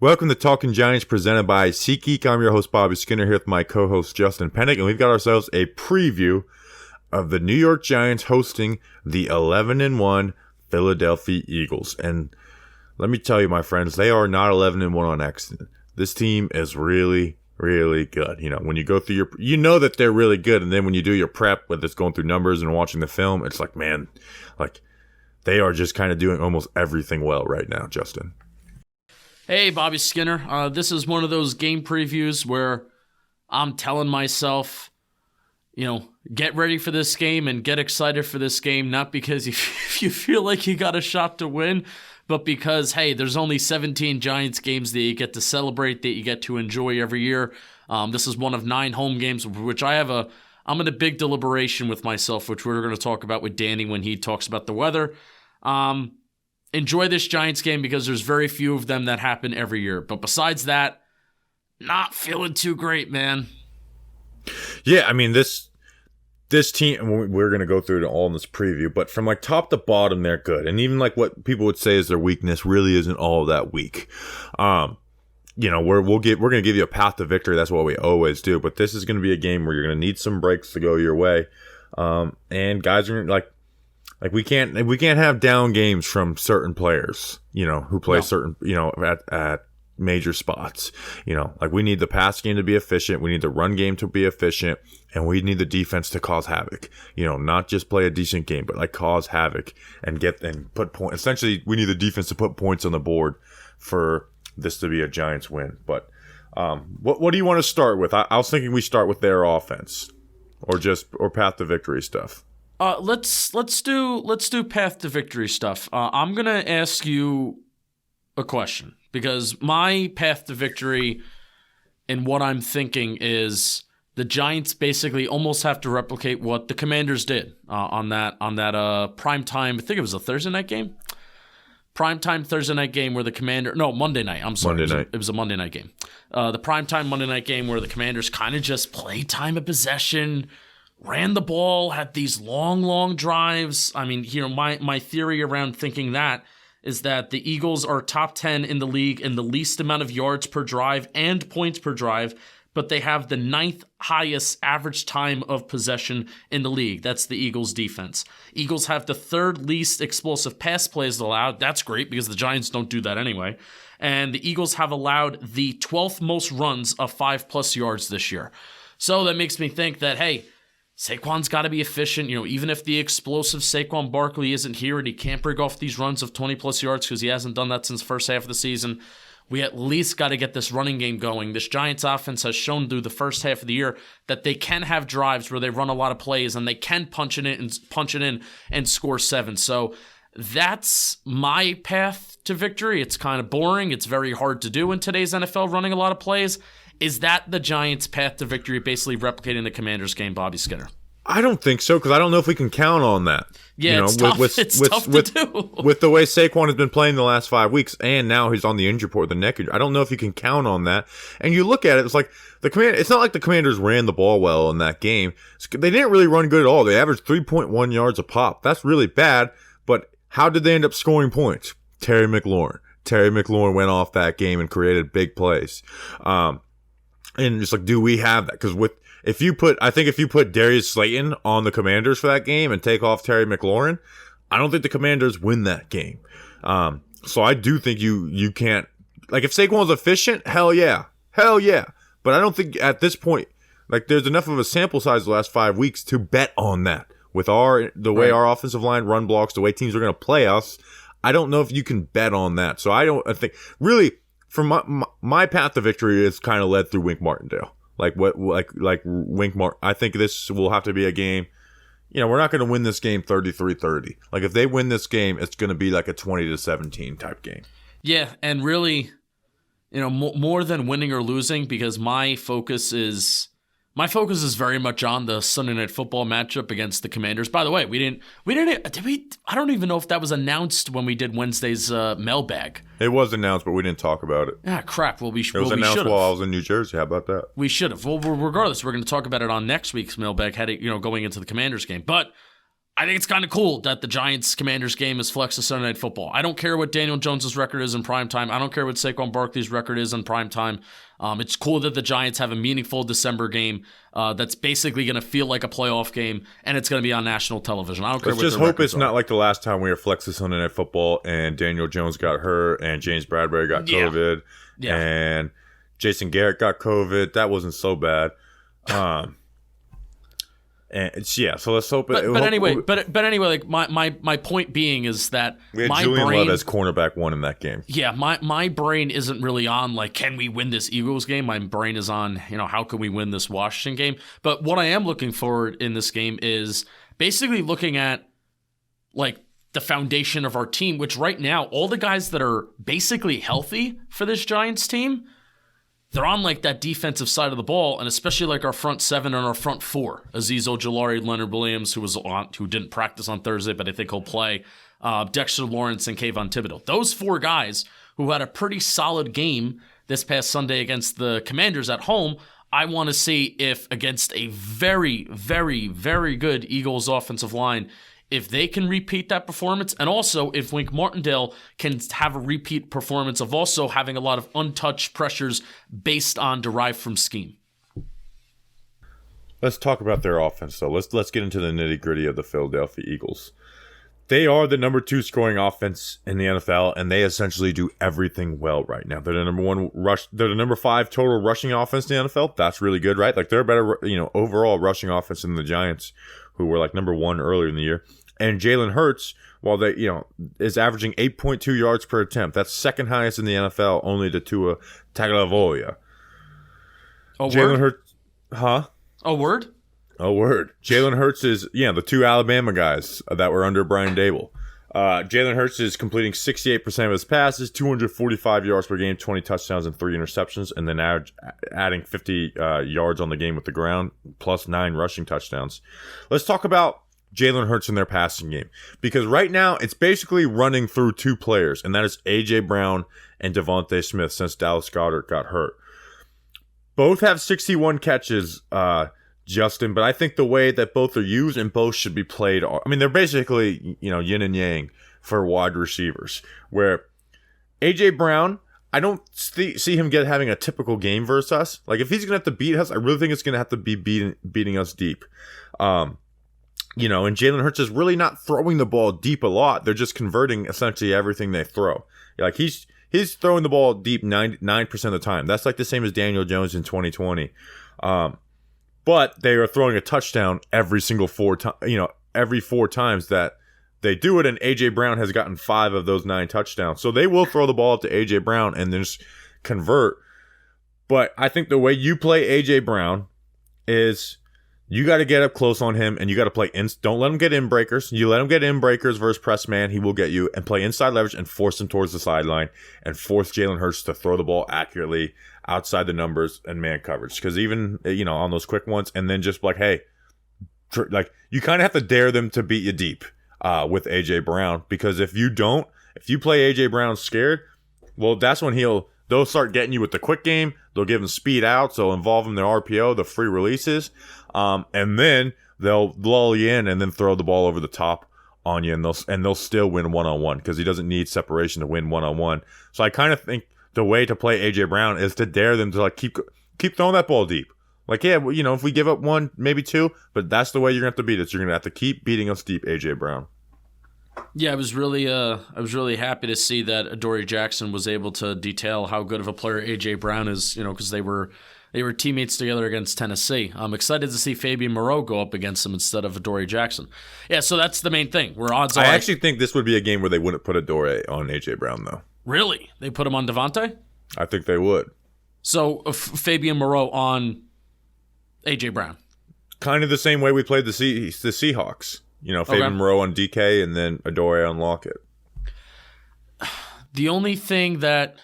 Welcome to Talking Giants presented by SeatGeek. I'm your host, Bobby Skinner, here with my co-host, Justin Pennick, and we've got ourselves a preview of the New York Giants hosting the 11-1 Philadelphia Eagles. And let me tell you, my friends, they are not 11-1 on accident. This team is really, really good. You know, when you go through you know that they're really good, and then when you do your prep, whether it's going through numbers and watching the film, it's like, man, like they are just kind of doing almost everything well right now, Justin. Hey, Bobby Skinner. This is one of those game previews where I'm telling myself, get ready for this game and get excited for this game, not because you feel like you got a shot to win, but because, hey, there's only 17 Giants games that you get to celebrate, that you get to enjoy every year. This is one of 9 home games, which I'm in a big deliberation with myself, which we're going to talk about with Danny when he talks about the weather. Enjoy this Giants game because there's very few of them that happen every year. But besides that, not feeling too great, man. Yeah, I mean, this team, we're going to go through it all in this preview, but from like top to bottom, they're good. And even like what people would say is their weakness really isn't all that weak. We're going to give you a path to victory. That's what we always do. But this is going to be a game where you're going to need some breaks to go your way. And guys are like we can't have down games from certain players, who play certain, at major spots. Like we need the pass game to be efficient, we need the run game to be efficient, and we need the defense to cause havoc. Not just play a decent game, but like cause havoc and put points. Essentially, we need the defense to put points on the board for this to be a Giants win. But what do you want to start with? I was thinking we start with their offense, or path to victory stuff. Let's do path to victory stuff. I'm gonna ask you a question because my path to victory and what I'm thinking is the Giants basically almost have to replicate what the Commanders did on that primetime. I think it was a Thursday night game. Primetime Thursday night game where Monday night. I'm sorry. Monday night. It was a Monday night game. The primetime Monday night game where the Commanders kind of just played time of possession, ran the ball, had these long drives. I mean, my theory around thinking that is that the Eagles are top 10 in the league in the least amount of yards per drive and points per drive, but they have the 9th highest average time of possession in the league. That's the Eagles' defense. Eagles have the 3rd least explosive pass plays allowed. That's great because the Giants don't do that anyway. And the Eagles have allowed the 12th most runs of 5+ yards this year. So that makes me think that, hey, Saquon's got to be efficient. Even if the explosive Saquon Barkley isn't here and he can't break off these runs of 20+ yards because he hasn't done that since the first half of the season, we at least got to get this running game going. This Giants offense has shown through the first half of the year that they can have drives where they run a lot of plays and they can punch it in and score 7. So that's my path to victory. It's kind of boring. It's very hard to do in today's NFL, running a lot of plays. Is that the Giants' path to victory, basically replicating the Commanders game, Bobby Skinner? I don't think so, because I don't know if we can count on that. Yeah, it's tough. It's tough to do. With the way Saquon has been playing the last 5 weeks, and now he's on the injury report, the neck injury. I don't know if you can count on that. And you look at it, it's like it's not like the Commanders ran the ball well in that game. They didn't really run good at all. They averaged 3.1 yards a pop. That's really bad, but how did they end up scoring points? Terry McLaurin went off that game and created big plays. And just like, do we have that? Because if you put Darius Slayton on the Commanders for that game and take off Terry McLaurin, I don't think the Commanders win that game. So I do think you can't, like, if Saquon's efficient, hell yeah. But I don't think at this point, like, there's enough of a sample size the last 5 weeks to bet on that. With the way our offensive line run blocks, the way teams are going to play us, I don't know if you can bet on that. So I think really. For my path to victory is kind of led through Wink Martindale. Like Wink Martin. I think this will have to be a game. We're not going to win this game 33-30. Like if they win this game, it's going to be like a 20-17 type game. Yeah, and really, more than winning or losing, because my focus is very much on the Sunday Night Football matchup against the Commanders. By the way, did we? I don't even know if that was announced when we did Wednesday's mailbag. It was announced, but we didn't talk about it. Ah, crap. Well, it was announced while I was in New Jersey. How about that? We should have. Well, regardless, we're going to talk about it on next week's mailbag, going into the Commanders game. But I think it's kind of cool that the Giants-Commanders game is flexed to Sunday Night Football. I don't care what Daniel Jones' record is in primetime. I don't care what Saquon Barkley's record is in primetime. It's cool that the Giants have a meaningful December game that's basically going to feel like a playoff game, and it's going to be on national television. I don't care what their Let's just hope records it's not like the last time we were flexed to Sunday Night Football and Daniel Jones got hurt and James Bradbury got COVID and Jason Garrett got COVID. That wasn't so bad. And so let's hope it. But anyway, like my point being is that we had my Julian brain, Love as cornerback one in that game. Yeah, my brain isn't really on like, can we win this Eagles game? My brain is on, how can we win this Washington game? But what I am looking forward in this game is basically looking at like the foundation of our team, which right now all the guys that are basically healthy for this Giants team, they're on like that defensive side of the ball, and especially like our front seven and our front four. Azeez Ojulari, Leonard Williams, who didn't practice on Thursday, but I think he'll play. Dexter Lawrence and Kayvon Thibodeau. Those four guys who had a pretty solid game this past Sunday against the Commanders at home. I want to see if against a very, very, very good Eagles offensive line, if they can repeat that performance, and also if Wink Martindale can have a repeat performance of also having a lot of untouched pressures based on derived from scheme. Let's talk about their offense, though. Let's get into the nitty-gritty of the Philadelphia Eagles. They are the number 2 scoring offense in the NFL, and they essentially do everything well right now. They're the number 1 rush. They're the number 5 total rushing offense in the NFL. That's really good, right? Like they're a better, overall rushing offense than the Giants, who were like number 1 earlier in the year. And Jalen Hurts, while they, is averaging 8.2 yards per attempt. That's second highest in the NFL, only to Tua Tagovailoa. Jalen Hurts, huh? A word? A word. Jalen Hurts is, the 2 Alabama guys that were under Brian Dable. Jalen Hurts is completing 68% of his passes, 245 yards per game, 20 touchdowns, and 3 interceptions, and then adding 50 yards on the game with the ground, plus 9 rushing touchdowns. Let's talk about Jalen Hurts in their passing game, because right now it's basically running through 2 players, and that is A.J. Brown and Devontae Smith since Dallas Goedert got hurt. Both have 61 catches, Justin, but I think the way that both are used and both should be played, they're basically, yin and yang for wide receivers, where A.J. Brown, I don't see him having a typical game versus us. Like, if he's going to have to beat us, I really think it's going to have to be beating us deep. And Jalen Hurts is really not throwing the ball deep a lot. They're just converting essentially everything they throw. Like, he's throwing the ball deep 99% of the time. That's like the same as Daniel Jones in 2020. But they are throwing a touchdown every single 4 times, every 4 times that they do it, and A.J. Brown has gotten 5 of those 9 touchdowns. So they will throw the ball up to A.J. Brown and then just convert. But I think the way you play A.J. Brown is you got to get up close on him, and you got to play don't let him get in breakers. You let him get in breakers versus press man, he will get you, and play inside leverage and force him towards the sideline and force Jalen Hurts to throw the ball accurately outside the numbers and man coverage. Because even, on those quick ones, and then just like, hey, you kind of have to dare them to beat you deep with A.J. Brown, because if you play A.J. Brown scared, well, that's when they'll start getting you with the quick game. They'll give him speed out, so involve him in their RPO, the free releases, and then they'll lull you in and then throw the ball over the top on you, and they'll still win one-on-one because he doesn't need separation to win one-on-one. So I kind of think the way to play A.J. Brown is to dare them to like keep throwing that ball deep. Like, yeah, if we give up 1, maybe 2, but that's the way you're going to have to beat us. You're going to have to keep beating us deep, A.J. Brown. Yeah, I was really happy to see that Adoree Jackson was able to detail how good of a player A.J. Brown is, because they were teammates together against Tennessee. I'm excited to see Fabian Moreau go up against him instead of Adoree Jackson. Yeah, so that's the main thing. Where odds are, I actually think this would be a game where they wouldn't put Adoree on A.J. Brown, though. Really? They put him on Devontae? I think they would. So Fabian Moreau on A.J. Brown. Kind of the same way we played the Seahawks. Fabian Moreau on DK and then Adoree on Lockett. The only thing that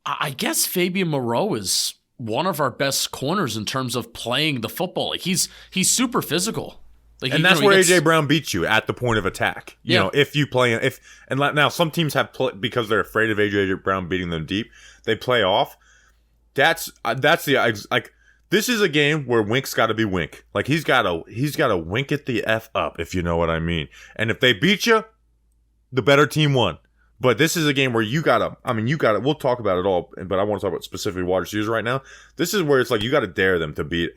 I guess Fabian Moreau is one of our best corners in terms of playing the football. Like he's super physical. Like and that's where A.J. Brown beats you at the point of attack. If you play now some teams have because they're afraid of A.J. Brown beating them deep, they play off. That's the this is a game where Wink's got to be Wink. Like he's got to wink it the F up, if you know what I mean. And if they beat you, the better team won. But this is a game where you gotta, we'll talk about it all, but I want to talk about specifically wide receivers right now. This is where it's like, you gotta dare them to beat,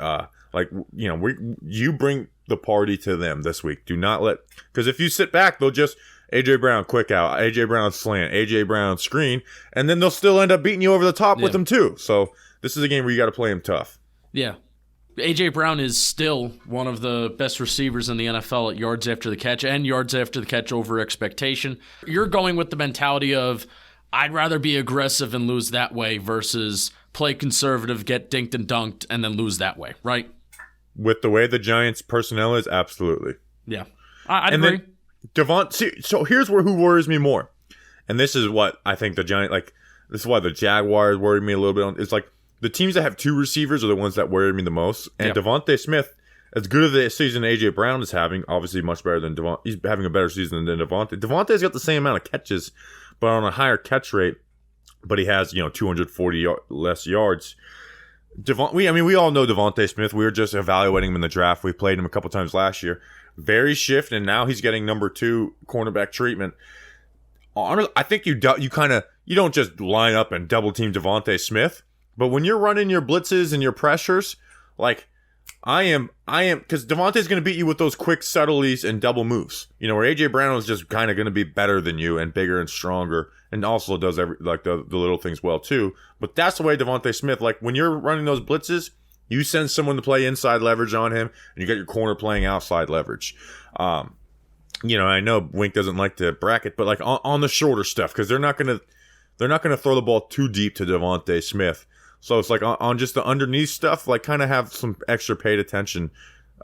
you bring the party to them this week. Do not because if you sit back, they'll just, AJ Brown quick out, AJ Brown slant, AJ Brown screen, and then they'll still end up beating you over the top with them too. So this is a game where you gotta play them tough. Yeah. A.J. Brown is still one of the best receivers in the NFL at yards after the catch and yards after the catch over expectation. You're going with the mentality of, I'd rather be aggressive and lose that way versus play conservative, get dinked and dunked, and then lose that way, right? With the way the Giants' personnel is, absolutely. Yeah. I'd agree. So here's who worries me more. And this is what I think this is why the Jaguars worried me a little bit. It's like, the teams that have two receivers are the ones that worry me the most. And Devontae Smith, as good of a season A.J. Brown is having, obviously much better than Devontae. He's having a better season than Devontae. Devontae's got the same amount of catches, but on a higher catch rate. But he has, 240 less yards. We all know Devontae Smith. We were just evaluating him in the draft. We played him a couple times last year. Very shift, and now he's getting number 2 cornerback treatment. I think you don't just line up and double team Devontae Smith. But when you're running your blitzes and your pressures, like I am, because Devontae's going to beat you with those quick subtleties and double moves. Where AJ Brown is just kind of going to be better than you and bigger and stronger, and also does the little things well too. But that's the way Devontae Smith. Like when you're running those blitzes, you send someone to play inside leverage on him, and you got your corner playing outside leverage. I know Wink doesn't like to bracket, but like on the shorter stuff, because they're not going to throw the ball too deep to Devontae Smith. So it's like on just the underneath stuff, like kind of have some extra paid attention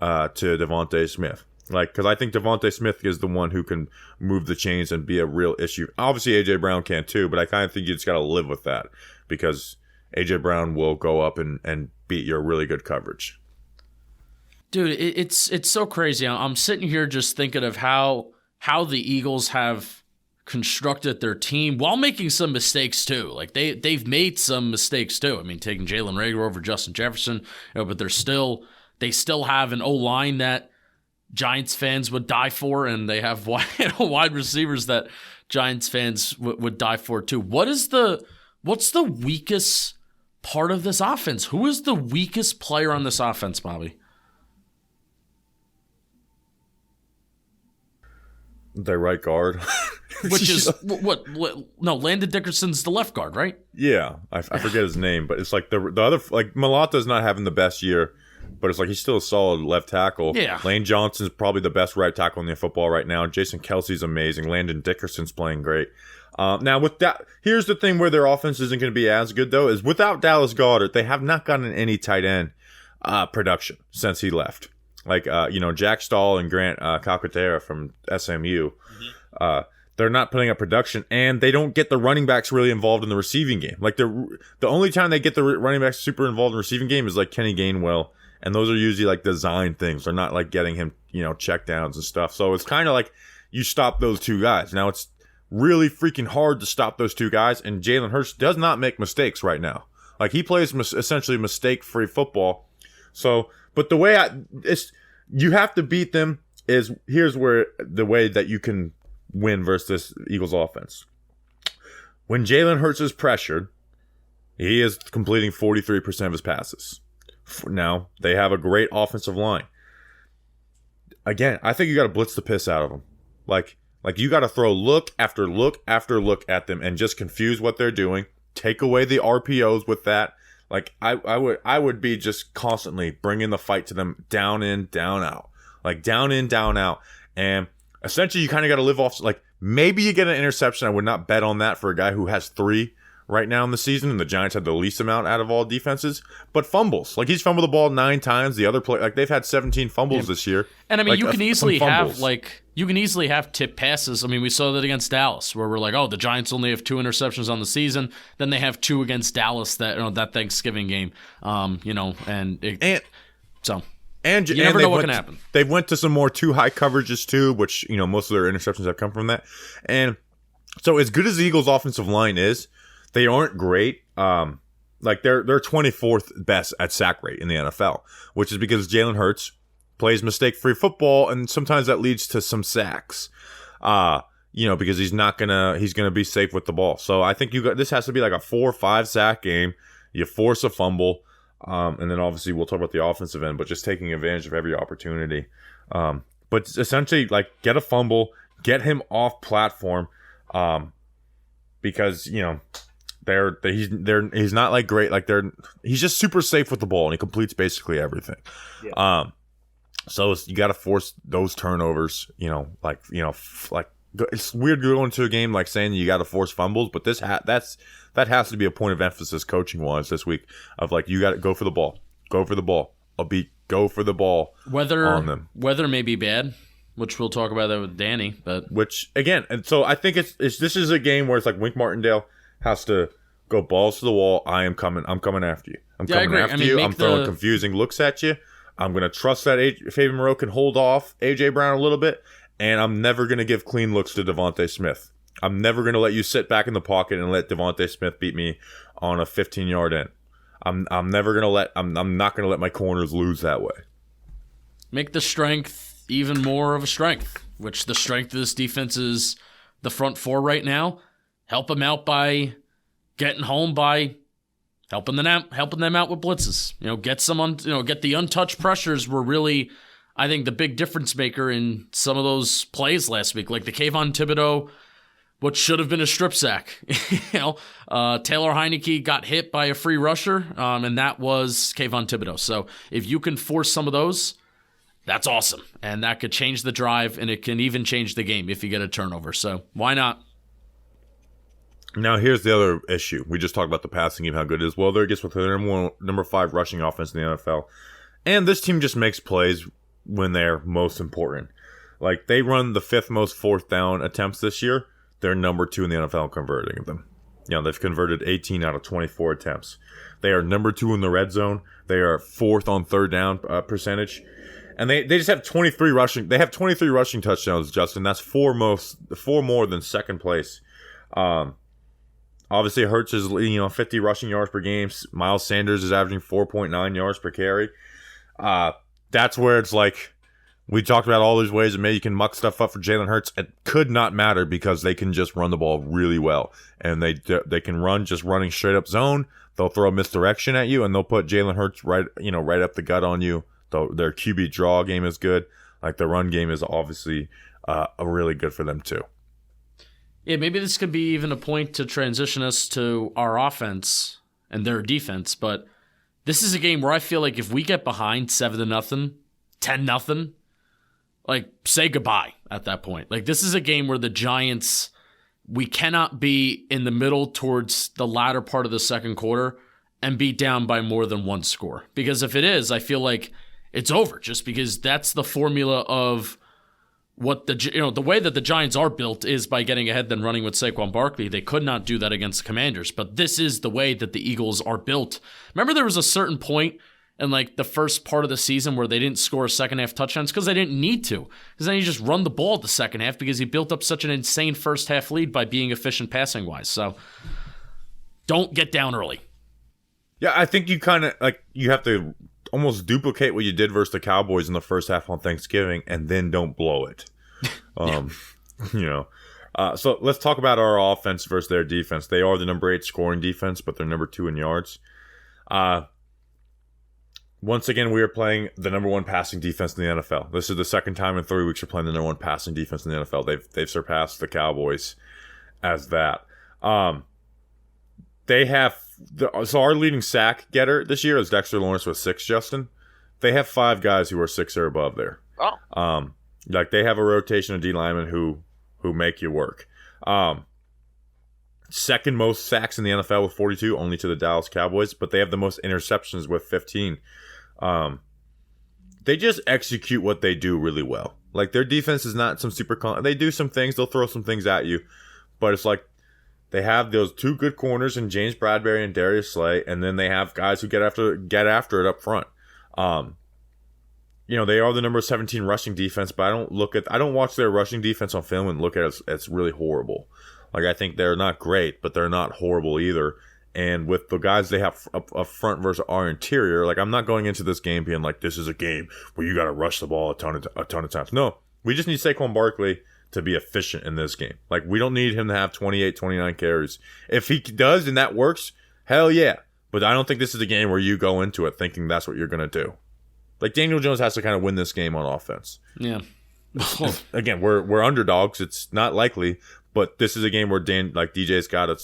to Devontae Smith. Like, because I think Devontae Smith is the one who can move the chains and be a real issue. Obviously, A.J. Brown can too, but I kind of think you just got to live with that because A.J. Brown will go up and beat your really good coverage. Dude, it's so crazy. I'm sitting here just thinking of how the Eagles have constructed their team while making some mistakes too. Like they've made some mistakes too. I mean, taking Jalen Reagor over Justin Jefferson, but they still have an O-line that Giants fans would die for, and they have wide receivers that Giants fans would die for too. What's the weakest part of this offense? Who is the weakest player on this offense, Bobby? Their right guard. Which is what? No, Landon Dickerson's the left guard, right? Yeah, I forget his name, but it's like the other, like Malata's not having the best year, but it's like he's still a solid left tackle. Yeah, Lane Johnson's probably the best right tackle in the football right now. Jason Kelsey's amazing. Landon Dickerson's playing great. Now with that, here's the thing where their offense isn't going to be as good though, is without Dallas Goedert, they have not gotten any tight end production since he left. Like Jack Stahl and Grant Calcaterra from SMU. Mm-hmm. They're not putting up production, and they don't get the running backs really involved in the receiving game. Like the only time they get the running backs super involved in the receiving game is like Kenny Gainwell, and those are usually like design things. They're not like getting him, check downs and stuff. So it's kind of like you stop those two guys. Now it's really freaking hard to stop those two guys, and Jalen Hurts does not make mistakes right now. Like he plays essentially mistake-free football. So, but the way you have to beat them is here's where the way that you can win versus this Eagles offense. When Jalen Hurts is pressured, he is completing 43% of his passes. Now, they have a great offensive line. Again, I think you got to blitz the piss out of them. Like you got to throw look after look after look at them and just confuse what they're doing. Take away the RPOs with that. Like I would be just constantly bringing the fight to them down in, down out. Like down in, down out. And essentially, you kind of got to live off, like, maybe you get an interception. I would not bet on that for a guy who has 3 right now in the season, and the Giants have the least amount out of all defenses. But fumbles. Like, he's fumbled the ball 9 times. The other play, like, they've had 17 fumbles this year. And, I mean, you can easily have tip passes. I mean, we saw that against Dallas, where we're like, oh, the Giants only have 2 interceptions on the season. Then they have 2 against Dallas that Thanksgiving game, And you never know what can happen. They went to some more too high coverages too, which, most of their interceptions have come from that. And so as good as the Eagles' offensive line is, they aren't great. like they're 24th best at sack rate in the NFL, which is because Jalen Hurts plays mistake-free football, and sometimes that leads to some sacks. Because he's gonna be safe with the ball. So I think this has to be like a 4 or 5 sack game. You force a fumble, and then obviously we'll talk about the offensive end, but just taking advantage of every opportunity. But essentially, like, get a fumble, get him off platform, because he's not like great, like he's just super safe with the ball and he completes basically everything. Yeah. So you got to force those turnovers. It's weird going to a game like saying you got to force fumbles, but that has to be a point of emphasis coaching wise this week of like, you got to go for the ball, go for the ball, go for the ball. Weather may be bad, which we'll talk about that with Danny, but which again, and so I think this is a game where it's like Wink Martindale has to go balls to the wall. I'm coming after you. I'm throwing confusing looks at you. I'm going to trust that Fabian Moreau can hold off A.J. Brown a little bit, and I'm never going to give clean looks to Devontae Smith. I'm never going to let you sit back in the pocket and let Devontae Smith beat me on a 15-yard end. I'm not going to let my corners lose that way. Make the strength even more of a strength, which the strength of this defense is the front four right now. Help them out by getting home by helping them out with blitzes. Get the untouched pressures were really, I think, the big difference maker in some of those plays last week, like the Kayvon Thibodeau, what should have been a strip sack. Taylor Heineke got hit by a free rusher, and that was Kayvon Thibodeau. So if you can force some of those, that's awesome, and that could change the drive, and it can even change the game if you get a turnover. So why not? Now, here's the other issue. We just talked about the passing game, how good it is. Well, they're just with the number 5 rushing offense in the NFL. And this team just makes plays when they're most important. Like, they run the 5th most 4th down attempts this year. They're number 2 in the NFL converting them. They've converted 18 out of 24 attempts. They are number 2 in the red zone. They are 4th on 3rd down percentage. And they just have 23 rushing. They have 23 rushing touchdowns, Justin. That's 4 more than second place. Obviously, Hurts is 50 rushing yards per game. Miles Sanders is averaging 4.9 yards per carry. That's where it's like, we talked about all these ways that maybe you can muck stuff up for Jalen Hurts. It could not matter because they can just run the ball really well. And they can run just running straight up zone. They'll throw a misdirection at you, and they'll put Jalen Hurts right up the gut on you. Their QB draw game is good. Like, the run game is obviously really good for them too. Yeah, maybe this could be even a point to transition us to our offense and their defense, but this is a game where I feel like if we get behind 7-0, 10-0, like, say goodbye at that point. Like, this is a game where the Giants, we cannot be in the middle towards the latter part of the second quarter and be down by more than 1 score. Because if it is, I feel like it's over, just because that's the formula of what the way that the Giants are built is by getting ahead then running with Saquon Barkley. They could not do that against the Commanders, but this is the way that the Eagles are built. Remember, there was a certain point in like the first part of the season where they didn't score second half touchdowns because they didn't need to, because then you just run the ball the second half because he built up such an insane first half lead by being efficient passing wise. So don't get down early. Yeah, I think you kind of you have to almost duplicate what you did versus the Cowboys in the first half on Thanksgiving, and then don't blow it. So let's talk about our offense versus their defense. They are the number 8 scoring defense, but they're number 2 in yards. Once again, we are playing the number 1 passing defense in the NFL. This is the second time in 3 weeks we're playing the number 1 passing defense in the NFL. They've surpassed the Cowboys as that. They have so our leading sack getter this year is Dexter Lawrence with 6, Justin. They have 5 guys who are 6 or above there. Oh. They have a rotation of D linemen who make you work. Second most sacks in the NFL with 42, only to the Dallas Cowboys, but they have the most interceptions with 15. They just execute what they do really well. Like, their defense is not some super they do some things, they'll throw some things at you, but it's like they have those 2 good corners in James Bradbury and Darius Slay, and then they have guys who get after it up front. They are the number 17 rushing defense, but I don't watch their rushing defense on film and look at it as really horrible. Like, I think they're not great, but they're not horrible either. And with the guys they have up front versus our interior, like I'm not going into this game being like, this is a game where you got to rush the ball a ton of times. No, we just need Saquon Barkley to be efficient in this game. Like we don't need him to have 28, 29 carries. If he does and that works, hell yeah. But I don't think this is a game where you go into it thinking that's what you're going to do. Like Daniel Jones has to kind of win this game on offense. Yeah. Again, we're underdogs. It's not likely, but this is a game where DJ's got to,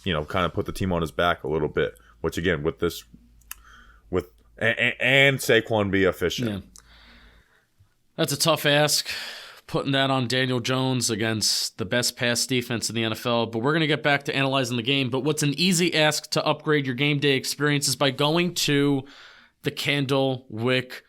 kind of put the team on his back a little bit. Which again, and Saquon be efficient. Yeah. That's a tough ask, putting that on Daniel Jones against the best pass defense in the NFL. But we're going to get back to analyzing the game. But what's an easy ask to upgrade your game day experience is by going to the Candlewick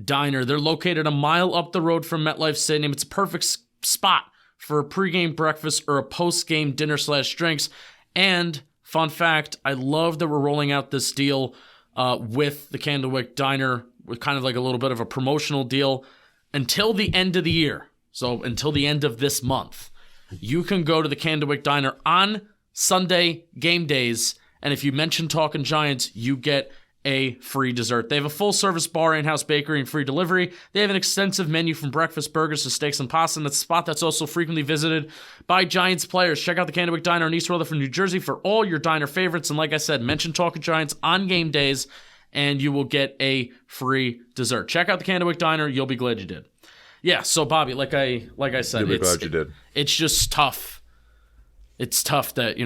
Diner. They're located a mile up the road from MetLife Stadium. It's a perfect spot for a pregame breakfast or a postgame dinner/drinks. And fun fact, I love that we're rolling out this deal with the Candlewick Diner with kind of like a little bit of a promotional deal until the end of the year. So until the end of this month, you can go to the Candlewick Diner on Sunday game days. And if you mention Talkin' Giants, you get a free dessert. They have a full-service bar, in-house bakery, and free delivery. They have an extensive menu from breakfast burgers to steaks and pasta, and it's a spot that's also frequently visited by Giants players. Check out the Candlewick Diner in East Rutherford, New Jersey for all your diner favorites. And like I said, mention Talkin' Giants on game days, and you will get a free dessert. Check out the Candlewick Diner. You'll be glad you did. Yeah, so Bobby, like I said, You'll be glad you did. It's just tough. It's tough that,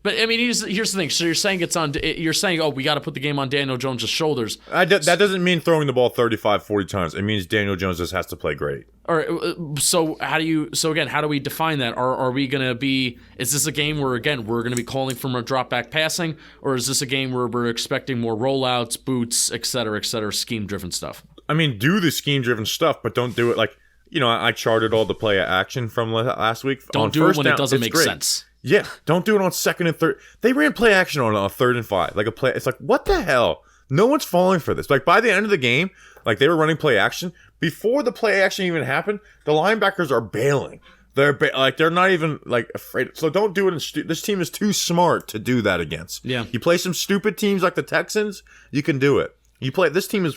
But I mean, here's the thing. So you're saying, oh, we got to put the game on Daniel Jones' shoulders. That doesn't mean throwing the ball 35, 40 times. It means Daniel Jones just has to play great. All right. So how do we define that? Are we going to be? Is this a game where again we're going to be calling from a drop back passing, or is this a game where we're expecting more rollouts, boots, et cetera, scheme driven stuff? I mean, do the scheme driven stuff, but don't do it like I charted all the play action from last week. Don't do it when it doesn't make sense. Yeah, don't do it on second and third. They ran play action on a 3rd and 5. Like a play. It's like, what the hell? No one's falling for this. Like by the end of the game, like they were running play action. Before the play action even happened, the linebackers are bailing. They're not even like afraid. So don't do it. This team is too smart to do that against. Yeah. You play some stupid teams like the Texans, you can do it. This team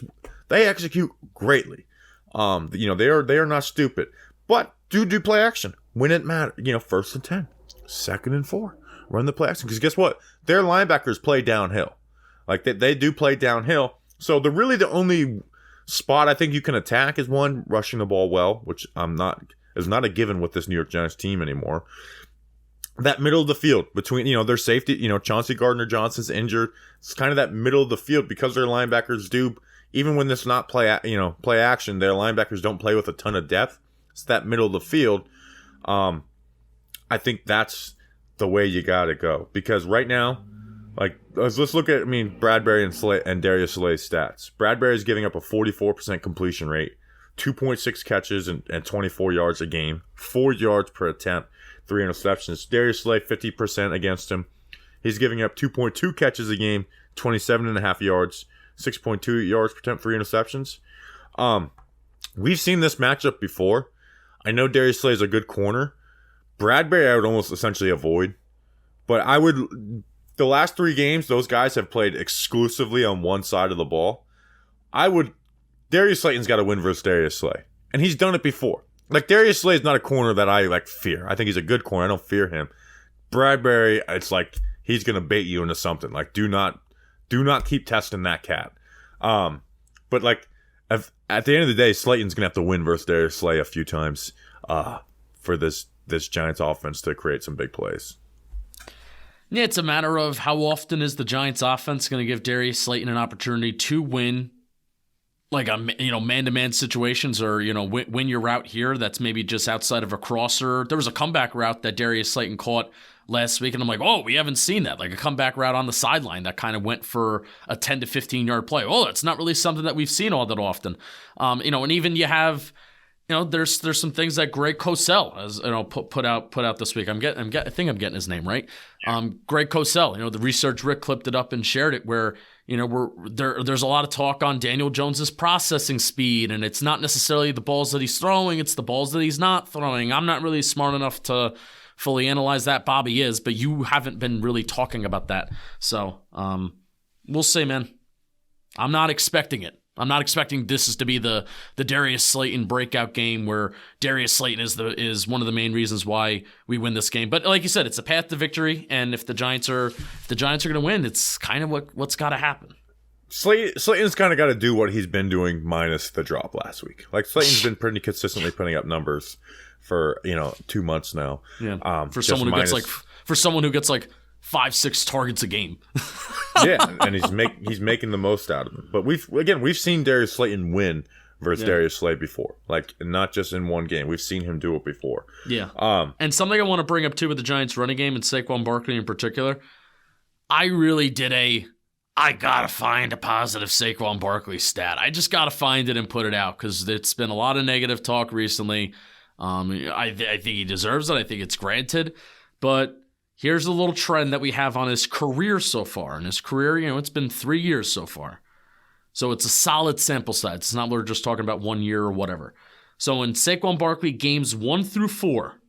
they execute greatly. They are not stupid. But do play action when it matters. 1st and 10. 2nd and 4, run the play action. Because guess what? Their linebackers play downhill. Like they do play downhill. So the only spot I think you can attack is one, rushing the ball well, which is not a given with this New York Giants team anymore. That middle of the field between their safety, Chauncey Gardner-Johnson's injured. It's kind of that middle of the field because their linebackers do, even when it's not play action, their linebackers don't play with a ton of depth. It's that middle of the field. I think that's the way you got to go. Because right now, like, let's look at, Bradbury and Darius Slay's stats. Bradbury is giving up a 44% completion rate, 2.6 catches and 24 yards a game, 4 yards per attempt, 3 interceptions. Darius Slay, 50% against him. He's giving up 2.2 catches a game, 27.5 yards, 6.2 yards per attempt, 3 interceptions. We've seen this matchup before. I know Darius Slay is a good corner. Bradbury, I would almost essentially avoid. But the last 3 games, those guys have played exclusively on one side of the ball. Darius Slayton's got to win versus Darius Slay. And he's done it before. Like, Darius Slay is not a corner that I, fear. I think he's a good corner. I don't fear him. Bradbury, it's like, he's going to bait you into something. Like, do not keep testing that cat. But, at the end of the day, Slayton's going to have to win versus Darius Slay a few times for this Giants offense to create some big plays. Yeah, it's a matter of how often is the Giants offense going to give Darius Slayton an opportunity to win, like man-to-man situations, or win your route here that's maybe just outside of a crosser. There was a comeback route that Darius Slayton caught last week, and I'm like, oh, we haven't seen that. Like a comeback route on the sideline that kind of went for a 10 to 15 yard play. Oh, it's not really something that we've seen all that often. And even you have. There's some things that Greg Cosell has put out this week. I think I'm getting his name right. Greg Cosell, the Research Rick clipped it up and shared it where there's a lot of talk on Daniel Jones's processing speed, and it's not necessarily the balls that he's throwing, it's the balls that he's not throwing. I'm not really smart enough to fully analyze that. Bobby is, but you haven't been really talking about that. So we'll see, man. I'm not expecting it. I'm not expecting this is to be the Darius Slayton breakout game where Darius Slayton is one of the main reasons why we win this game. But like you said, it's a path to victory, and if the Giants are going to win, it's kind of what's got to happen. Slayton's kind of got to do what he's been doing minus the drop last week. Like Slayton's been pretty consistently putting up numbers for 2 months now. Yeah. For someone who gets like 5-6 targets a game. Yeah, and he's making the most out of them. But we've seen Darius Slayton win versus Darius Slay before. Like not just in one game. We've seen him do it before. Yeah. And something I want to bring up too with the Giants running game and Saquon Barkley in particular, I really did I gotta find a positive Saquon Barkley stat. I just gotta find it and put it out because it's been a lot of negative talk recently. I think he deserves it. I think it's granted. But here's a little trend that we have on his career so far. In his career, it's been 3 years so far. So it's a solid sample size. It's not we're just talking about 1 year or whatever. So in Saquon Barkley games 1 through 4,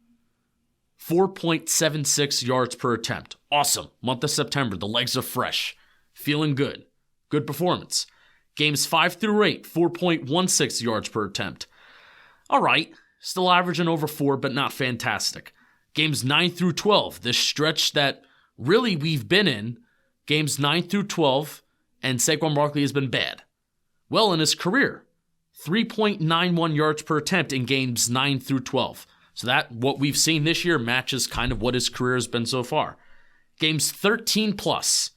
4.76 yards per attempt. Awesome. Month of September. The legs are fresh. Feeling good. Good performance. Games 5 through 8, 4.16 yards per attempt. All right. Still averaging over 4, but not fantastic. Games 9 through 12, this stretch that really we've been in, games 9 through 12, and Saquon Barkley has been bad. Well, in his career, 3.91 yards per attempt in games 9 through 12. So that, what we've seen this year, matches kind of what his career has been so far. Games 13 plus.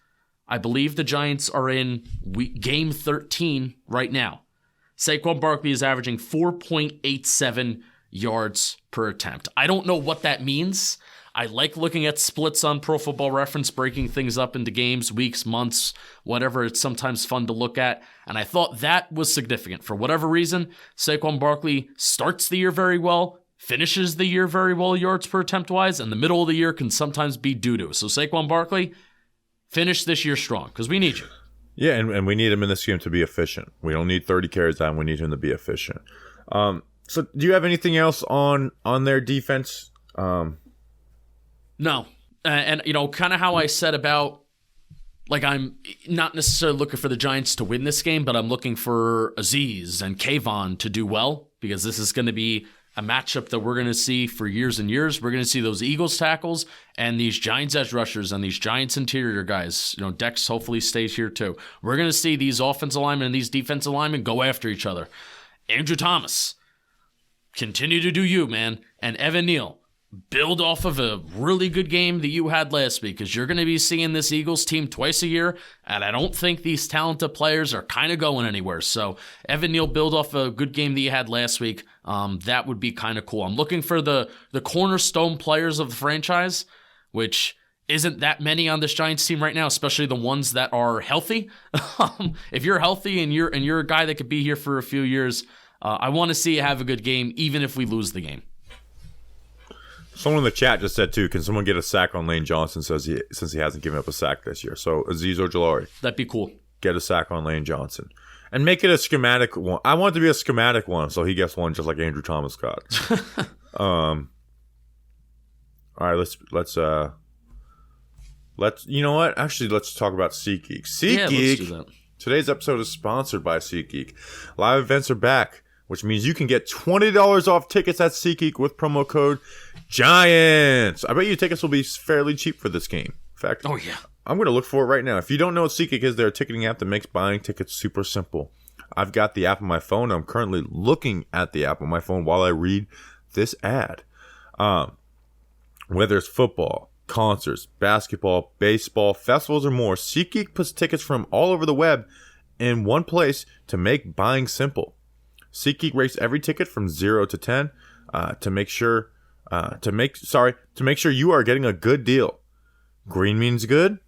I believe the Giants are in game 13 right now. Saquon Barkley is averaging 4.87 yards per attempt. I don't know what that means. I like looking at splits on Pro Football Reference, breaking things up into games, weeks, months, whatever. It's sometimes fun to look at. And I thought that was significant. For whatever reason, Saquon Barkley starts the year very well, finishes the year very well yards per attempt wise, and the middle of the year can sometimes be doo-doo. So Saquon Barkley, finish this year strong because we need you. Yeah, and we need him in this game to be efficient. We don't need 30 carries down. We need him to be efficient. So do you have anything else on their defense? No. And, kind of how I said about, like, I'm not necessarily looking for the Giants to win this game, but I'm looking for Azeez and Kayvon to do well because this is going to be a matchup that we're going to see for years and years. We're going to see those Eagles tackles and these Giants edge rushers and these Giants interior guys. Dex hopefully stays here too. We're going to see these offensive linemen and these defensive linemen go after each other. Andrew Thomas, continue to do you, man. And Evan Neal, build off of a really good game that you had last week because you're going to be seeing this Eagles team twice a year, and I don't think these talented players are kind of going anywhere. So Evan Neal, build off a good game that you had last week. That would be kind of cool. I'm looking for the cornerstone players of the franchise, which isn't that many on this Giants team right now, especially the ones that are healthy. If you're healthy and you're a guy that could be here for a few years, I want to see you have a good game, even if we lose the game. Someone in the chat just said, too, can someone get a sack on Lane Johnson since he hasn't given up a sack this year? So, Azeez Ojulari. That'd be cool. Get a sack on Lane Johnson. And make it a schematic one. I want it to be a schematic one, so he gets one just like Andrew Thomas got. All right, let's you know what? Actually, let's talk about SeatGeek. SeatGeek. Yeah, let's do that. Today's episode is sponsored by SeatGeek. Live events are back, which means you can get $20 off tickets at SeatGeek with promo code GIANTS. I bet you tickets will be fairly cheap for this game. In fact, oh yeah, I'm going to look for it right now. If you don't know what SeatGeek is, they're a ticketing app that makes buying tickets super simple. I've got the app on my phone. I'm currently looking at the app on my phone while I read this ad. Whether it's football, concerts, basketball, baseball, festivals, or more, SeatGeek puts tickets from all over the web in one place to make buying simple. SeatGeek rates every ticket from 0 to 10 to make sure you are getting a good deal. Green means good.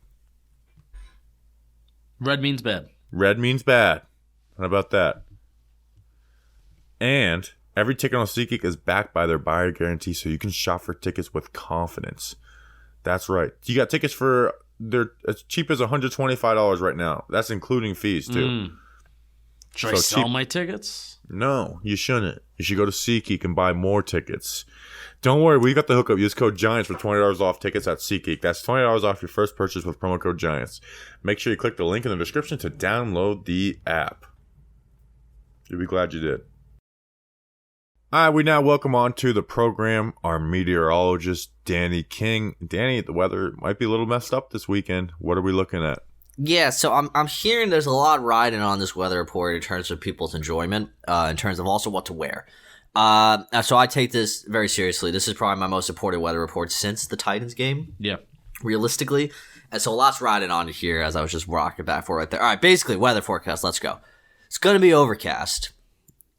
Red means bad. Red means bad. How about that? And every ticket on SeatGeek is backed by their buyer guarantee, so you can shop for tickets with confidence. That's right. You got tickets for they're as cheap as $125 right now. That's including fees too. Should I sell my tickets? No, you shouldn't. You should go to SeatGeek and buy more tickets. Don't worry, we got the hookup. Use code GIANTS for $20 off tickets at SeatGeek. That's $20 off your first purchase with promo code GIANTS. Make sure you click the link in the description to download the app. You'll be glad you did. All right, we now welcome on to the program our meteorologist, Danny King. Danny, the weather might be a little messed up this weekend. What are we looking at? Yeah, so I'm hearing there's a lot riding on this weather report in terms of people's enjoyment, in terms of also what to wear. So I take this very seriously. This is probably my most supported weather report since the Titans game. Yeah. Realistically. And so a lot's riding on it here as I was just rocking back for right there. All right, basically, weather forecast, let's go. It's going to be overcast,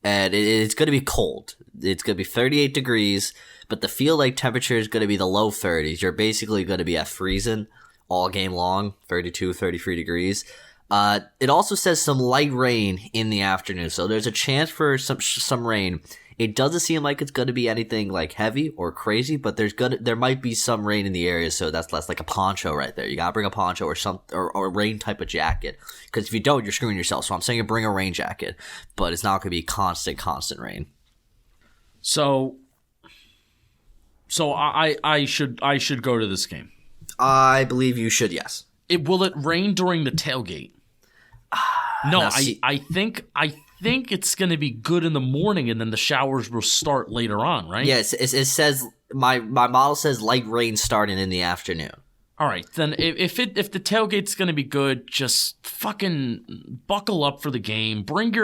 and it's going to be cold. It's going to be 38 degrees, but the feel like temperature is going to be the low 30s. You're basically going to be at freezing all game long, 32, 33 degrees. It also says some light rain in the afternoon, so there's a chance for some rain. It doesn't seem like it's going to be anything like heavy or crazy, but there might be some rain in the area, so that's like a poncho right there. You gotta bring a poncho or a rain type of jacket, because if you don't, you're screwing yourself. So I'm saying bring a rain jacket, but it's not going to be constant rain. So I should go to this game. I believe you should, yes. Will it rain during the tailgate? No, I think it's going to be good in the morning, and then the showers will start later on, right? Yeah, it says my model says light rain starting in the afternoon. All right, then if the tailgate's going to be good, just fucking buckle up for the game. Bring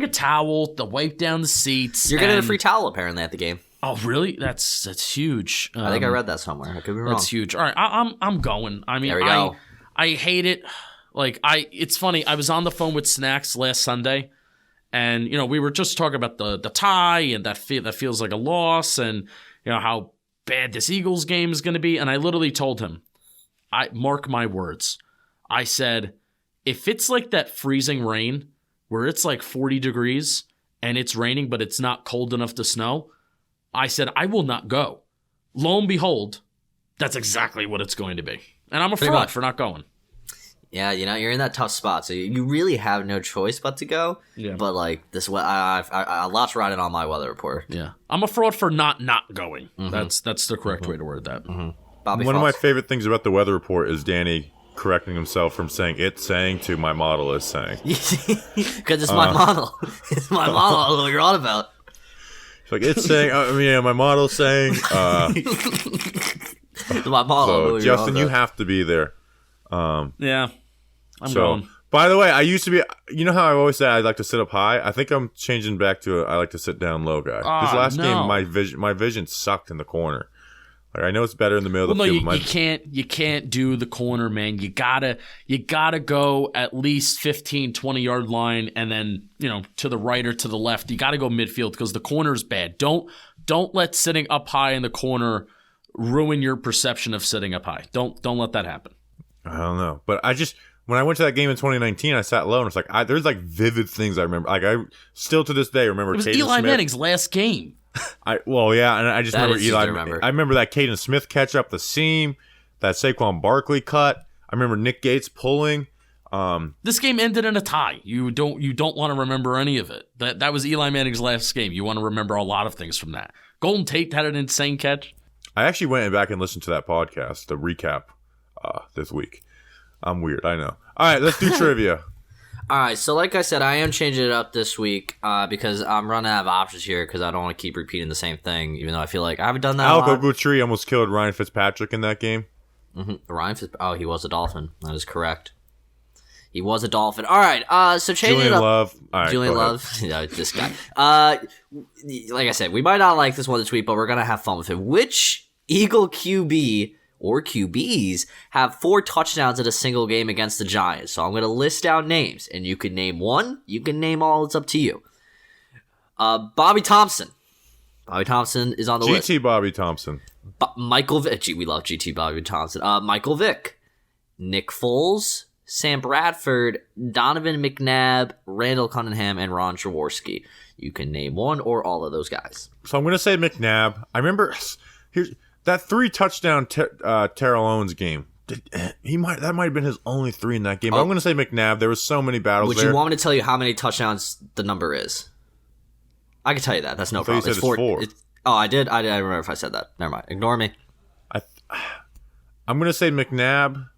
a towel to wipe down the seats. You're getting a free towel apparently at the game. Oh, really? That's huge. I think I read that somewhere. I could be wrong. That's huge. All right, I'm going. I mean, there we go. I hate it. Like it's funny. I was on the phone with Snacks last Sunday, and we were just talking about the tie, and that feels like a loss, and how bad this Eagles game is going to be. And I literally told him, I mark my words. I said, if it's like that freezing rain where it's like 40 degrees and it's raining, but it's not cold enough to snow, I said, I will not go. Lo and behold, that's exactly what it's going to be. And I'm a fraud for not going. Yeah, you're in that tough spot, so you really have no choice but to go. Yeah. But like this, I lots riding on my weather report. Yeah, I'm a fraud for not going. Mm-hmm. That's the correct way to word that. Mm-hmm. One of my favorite things about the weather report is Danny correcting himself from saying "it's saying" to "my model is saying." Because it's my model. It's my model. I don't know what you're on about. It's like it's saying. My model's saying. My model. So Justin, you have to be there. Yeah, I'm going. By the way, I used to be. You know how I always say I like to sit up high. I think I'm changing back to I like to sit down low guy. This last game, my vision sucked in the corner. Like, I know it's better in the middle of the field. No, you can't do the corner, man. You gotta go at least 15, 20-yard line, and then to the right or to the left. You gotta go midfield because the corner is bad. Don't let sitting up high in the corner ruin your perception of sitting up high. Don't let that happen. I don't know, but when I went to that game in 2019, I sat low and it's like there's like vivid things I remember. Like I still to this day remember. It was Caden Eli Smith. Manning's last game. And I just remember Eli. I remember that Caden Smith catch up the seam, that Saquon Barkley cut. I remember Nick Gates pulling. This game ended in a tie. You don't want to remember any of it. That was Eli Manning's last game. You want to remember a lot of things from that. Golden Tate had an insane catch. I actually went back and listened to that podcast, the recap, this week. I'm weird, I know. All right, let's do trivia. All right, so like I said, I am changing it up this week because I'm running out of options here because I don't want to keep repeating the same thing, even though I feel like I haven't done that a lot. Alco Guthrie almost killed Ryan Fitzpatrick in that game. Mm-hmm. He was a Dolphin. That is correct. He was a Dolphin. All right, so changing it up. Love. All right, Julian Love. This guy. Like I said, we might not like this one this week, but we're going to have fun with it. Which Eagle QB or QBs have 4 touchdowns in a single game against the Giants? So I'm going to list down names, and you can name one, you can name all, it's up to you. Bobby Thompson. Bobby Thompson is on the list. GT Bobby Thompson. Michael Vick. We love GT Bobby Thompson. Michael Vick. Nick Foles. Sam Bradford. Donovan McNabb. Randall Cunningham. And Ron Jaworski. You can name one or all of those guys. So I'm going to say McNabb. I remember... Here's that 3 touchdown Terrell Owens game. That might have been his only 3 in that game. I'm going to say McNabb. There was so many battles Would there. you want me to tell you how many touchdowns the number is? I can tell you that. That's no problem. You said it's 4. I did. I remember if I said that. Never mind. Ignore me. I'm going to say McNabb.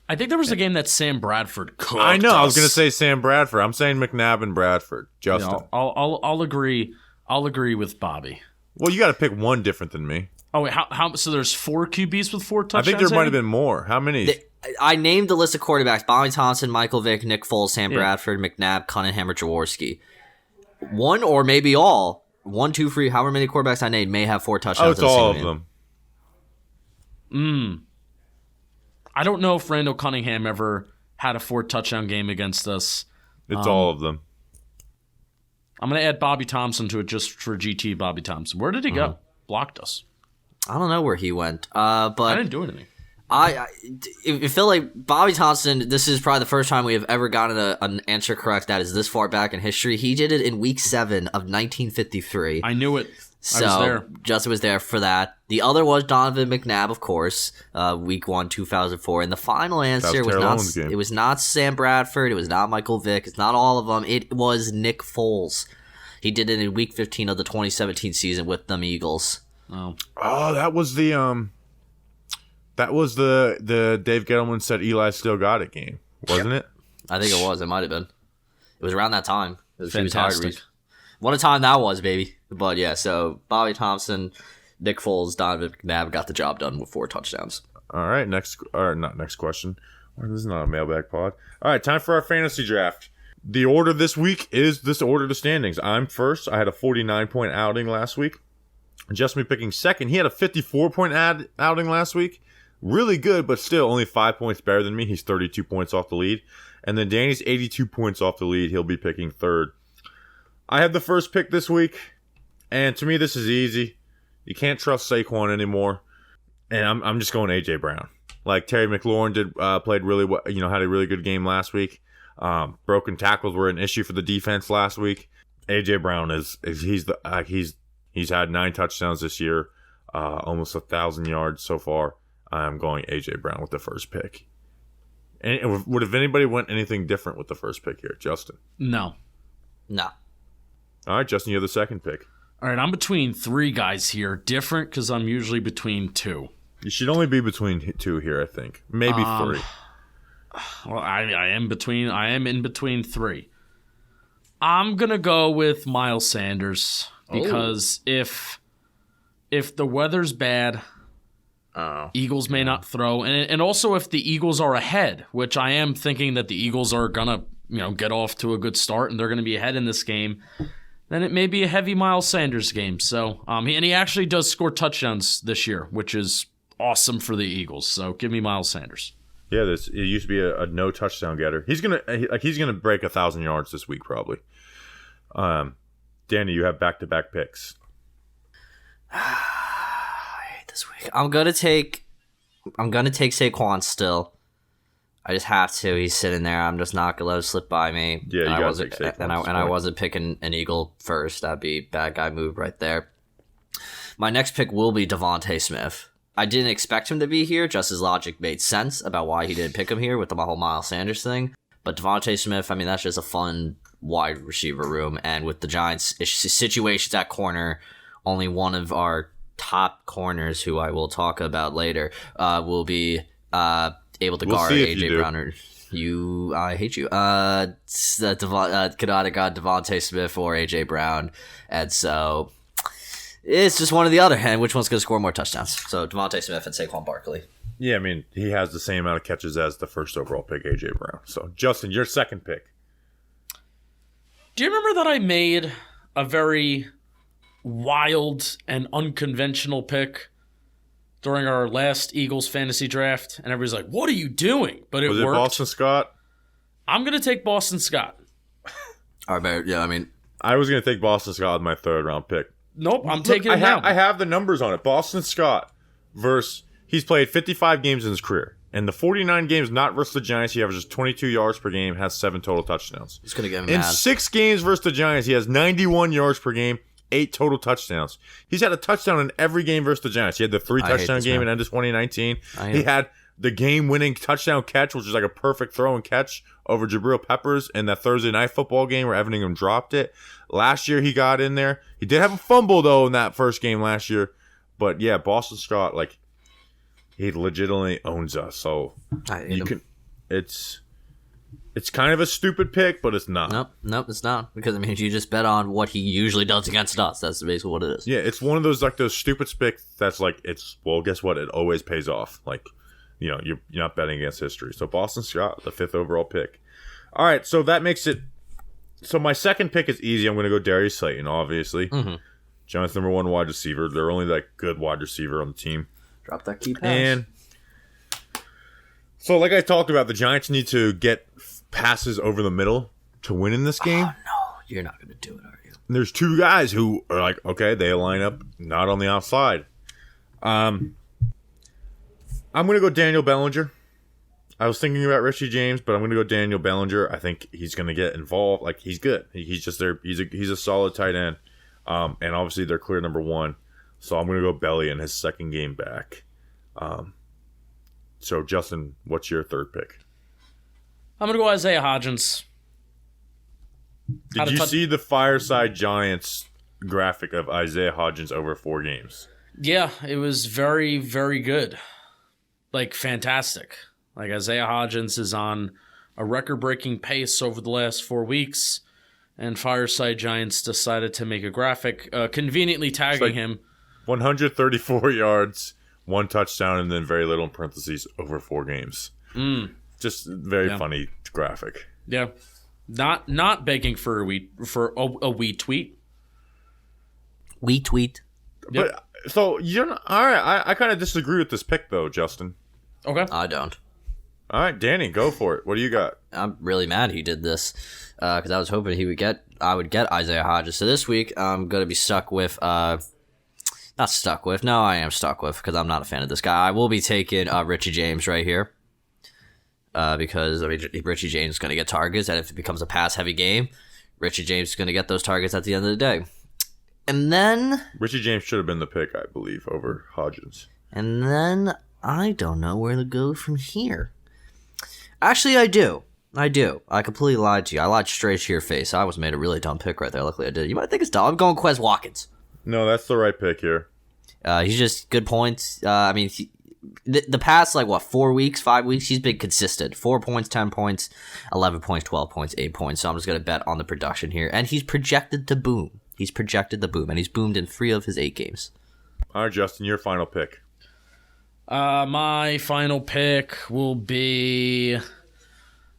I think there was a game that Sam Bradford cooked. I know. I was going to say Sam Bradford. I'm saying McNabb and Bradford. Justin. I'll agree. I'll agree with Bobby. Well, you got to pick one different than me. Oh wait, how? So there's 4 QBs with 4 touchdowns. I think there might have been more. How many? I named the list of quarterbacks: Bobby Thompson, Michael Vick, Nick Foles, Sam Bradford, McNabb, Cunningham, or Jaworski. One or maybe all. 1, 2, 3. However many quarterbacks I named may have 4 touchdowns. Oh, it's all of them. I don't know if Randall Cunningham ever had a 4 touchdown game against us. It's all of them. I'm going to add Bobby Thompson to it just for GT Bobby Thompson. Where did he go? Blocked us. I don't know where he went, but I didn't do anything. I feel like Bobby Thompson, this is probably the first time we have ever gotten an answer correct that is this far back in history. He did it in week 7 of 1953. I knew it. So I was there. Justin was there for that. The other was Donovan McNabb, of course, week 1, 2004. And the final answer was not Sam Bradford. It was not Michael Vick. It's not all of them. It was Nick Foles. He did it in week 15 of the 2017 season with them Eagles. Oh, that was the Dave Gettleman said Eli still got it game, wasn't it? I think it was. It might have been. It was around that time. It was fantastic. What a time that was, baby. But yeah, so Bobby Thompson, Nick Foles, Donovan McNabb got the job done with 4 touchdowns. All right, not next question. This is not a mailbag pod. All right, time for our fantasy draft. The order this week is this order of the standings. I'm first. I had a 49-point outing last week. Just me picking second. He had a 54-point outing last week. Really good, but still only 5 points better than me. He's 32 points off the lead. And then Danny's 82 points off the lead. He'll be picking third. I have the first pick this week. And to me, this is easy. You can't trust Saquon anymore. And I'm just going A.J. Brown. Like Terry McLaurin played really well, had a really good game last week. Broken tackles were an issue for the defense last week. A.J. Brown he's had 9 touchdowns this year, almost 1,000 yards so far. I'm going A.J. Brown with the first pick. And would have anybody went anything different with the first pick here, Justin? No. No. All right, Justin, you have the second pick. All right, I'm between 3 guys here. Different because I'm usually between 2. You should only be between 2 here, I think. Maybe 3. Well, I am in between 3. I'm gonna go with Miles Sanders because if the weather's bad, Eagles may not throw, and also if the Eagles are ahead, which I am thinking that the Eagles are gonna get off to a good start and they're gonna be ahead in this game, then it may be a heavy Miles Sanders game. So he actually does score touchdowns this year, which is awesome for the Eagles. So give me Miles Sanders. Yeah, it used to be a no touchdown getter. He's gonna break 1,000 yards this week probably. Danny, you have back-to-back picks. I hate this week. I'm gonna take Saquon still. I just have to. He's sitting there. I'm just not gonna let it slip by me. Yeah, you gotta take Saquon. And I wasn't picking an Eagle first. That'd be a bad guy move right there. My next pick will be Devontae Smith. I didn't expect him to be here. Just his logic made sense about why he didn't pick him here with the whole Miles Sanders thing. But Devontae Smith, that's just a fun wide receiver room. And with the Giants' situations at corner, only one of our top corners, who I will talk about later, will be able to guard A.J. Brown. I hate you. Could either got Devontae Smith or A.J. Brown. And so it's just one or the other. And which one's going to score more touchdowns? So Devontae Smith and Saquon Barkley. Yeah, he has the same amount of catches as the first overall pick, A.J. Brown. So, Justin, your second pick. Do you remember that I made a very wild and unconventional pick during our last Eagles fantasy draft? And everybody's like, what are you doing? But Was it worked. Boston Scott? I'm going to take Boston Scott. All right, yeah, I was going to take Boston Scott with my third-round pick. Nope, I'm taking it now. I have the numbers on it. Boston Scott versus... He's played 55 games in his career. And the 49 games not versus the Giants, he averages 22 yards per game, has 7 total touchdowns. It's going to get him In mad. 6 games versus the Giants, he has 91 yards per game, 8 total touchdowns. He's had a touchdown in every game versus the Giants. He had the 3 touchdown game in end of 2019. He had the game-winning touchdown catch, which is like a perfect throw and catch over Jabril Peppers in that Thursday night football game where Evan Ingram dropped it. Last year he got in there. He did have a fumble though in that first game last year. But yeah, Boston Scott, like, he legitimately owns us. So it's kind of a stupid pick, but it's not. Nope, it's not. Because, I mean, you just bet on what he usually does against us. That's basically what it is. Yeah, it's one of those, like, those stupid picks that's like, well, guess what? It always pays off. Like, you know, you're not betting against history. So Boston Scott, the 5th overall pick. All right, so that makes it. So my second pick is easy. I'm going to go Darius Slayton, obviously. Mm-hmm. Giants' number 1 wide receiver. They're only, like, good wide receiver on the team. Drop that key pass. And so, like I talked about, the Giants need to get passes over the middle to win in this game. Oh, no, you're not going to do it, are you? And there's 2 guys who are like, okay, they line up not on the outside. I'm going to go Daniel Bellinger. I was thinking about Richie James, but I'm going to go Daniel Bellinger. I think he's going to get involved. Like, he's good. He's just there. He's a solid tight end. And obviously they're clear number 1. So I'm going to go Belly in his second game back. So Justin, what's your third pick? I'm going to go Isaiah Hodgins. Did you see the Fireside Giants graphic of Isaiah Hodgins over 4 games? Yeah, it was very, very good. Like, fantastic. Like, Isaiah Hodgins is on a record-breaking pace over the last 4 weeks, and Fireside Giants decided to make a graphic conveniently tagging him. 134 yards, 1 touchdown, and then very little in parentheses over 4 games. Just very funny graphic. Yeah, not begging for a wee tweet. We tweet. But so you're not, all right. I kind of disagree with this pick though, Justin. Okay, I don't. All right, Danny, go for it. What do you got? I'm really mad he did this because I was hoping I would get Isaiah Hodgins. So this week I'm gonna be stuck with not stuck with. No, I am stuck with because I'm not a fan of this guy. I will be taking Richie James right here because I mean Richie James is gonna get targets, and if it becomes a pass-heavy game, Richie James is gonna get those targets at the end of the day. And then Richie James should have been the pick, I believe, over Hodgins. And then I don't know where to go from here. Actually, I do. I completely lied to you. I lied straight to your face. I was made a really dumb pick right there. Luckily, I did. You might think it's dumb. I'm going Quez Watkins. No, that's the right pick here. He's just good points. I mean, the past, 4 weeks, 5 weeks, he's been consistent. 4 points, 10 points, 11 points, 12 points, 8 points. So I'm just going to bet on the production here. And he's projected to boom. And he's boomed in 3 of his 8 games. All right, Justin, your final pick. My final pick will be...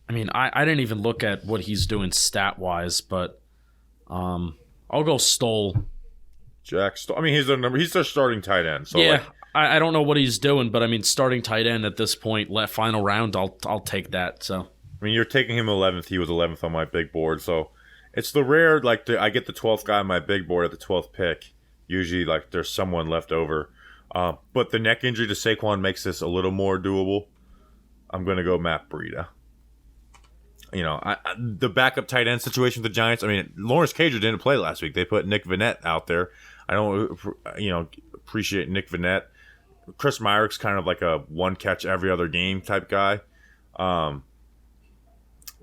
I mean, I didn't even look at what he's doing stat-wise, but I'll go Stoll. Jack Stoll. I mean, he's their starting tight end. So yeah, I don't know what he's doing, but I mean, starting tight end at this point, final round, I'll take that. So I mean, you're taking him 11th. He was 11th on my big board, so... It's the rare, I get the 12th guy on my big board at the 12th pick. Usually, there's someone left over. But the neck injury to Saquon makes this a little more doable. I'm going to go Matt Breida. You know, the backup tight end situation with the Giants, I mean, Lawrence Cager didn't play last week. They put Nick Vannett out there. I don't, appreciate Nick Vannett. Chris Myrick's kind of like a one-catch every other game type guy.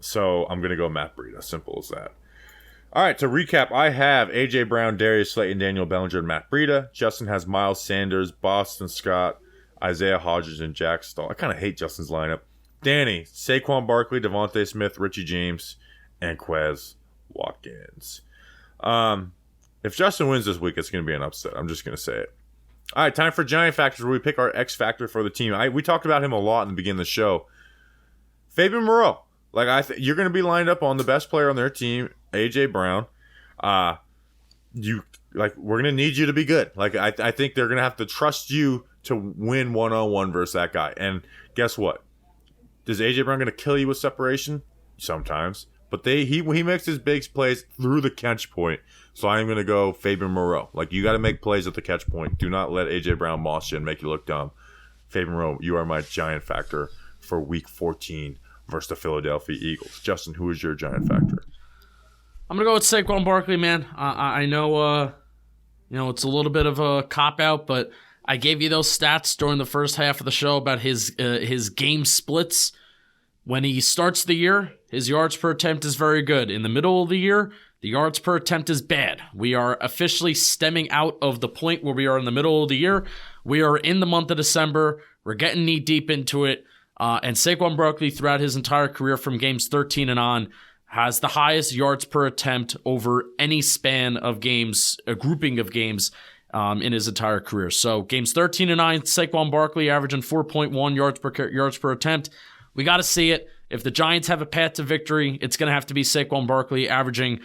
So I'm going to go Matt Breida. Simple as that. All right, to recap, I have A.J. Brown, Darius Slayton, Daniel Bellinger, and Matt Breida. Justin has Miles Sanders, Boston Scott, Isaiah Hodgins, and Jack Stoll. I kind of hate Justin's lineup. Danny, Saquon Barkley, Devontae Smith, Richie James, and Quez Watkins. If Justin wins this week, it's going to be an upset. I'm just going to say it. All right, time for Giant Factors, where we pick our X Factor for the team. We talked about him a lot in the beginning of the show. Fabian Moreau. You're going to be lined up on the best player on their team, AJ Brown. We're going to need you to be good. I think they're going to have to trust you to win 1-on-1 versus that guy. And guess what? Is AJ Brown going to kill you with separation? Sometimes, but he makes his big plays through the catch point. So I'm going to go Fabian Moreau. You got to make plays at the catch point. Do not let AJ Brown boss you and make you look dumb. Fabian Moreau, you are my Giant Factor for Week 14. Versus the Philadelphia Eagles. Justin, who is your Giant Factor? I'm gonna go with Saquon Barkley, man. I know, it's a little bit of a cop out, but I gave you those stats during the first half of the show about his game splits. When he starts the year, his yards per attempt is very good. In the middle of the year, the yards per attempt is bad. We are officially stemming out of the point where we are in the middle of the year. We are in the month of December. We're getting knee deep into it. And Saquon Barkley, throughout his entire career from games 13 and on, has the highest yards per attempt over any span of games, a grouping of games in his entire career. So games 13 and 9, Saquon Barkley averaging 4.1 yards per attempt. We got to see it. If the Giants have a path to victory, it's going to have to be Saquon Barkley averaging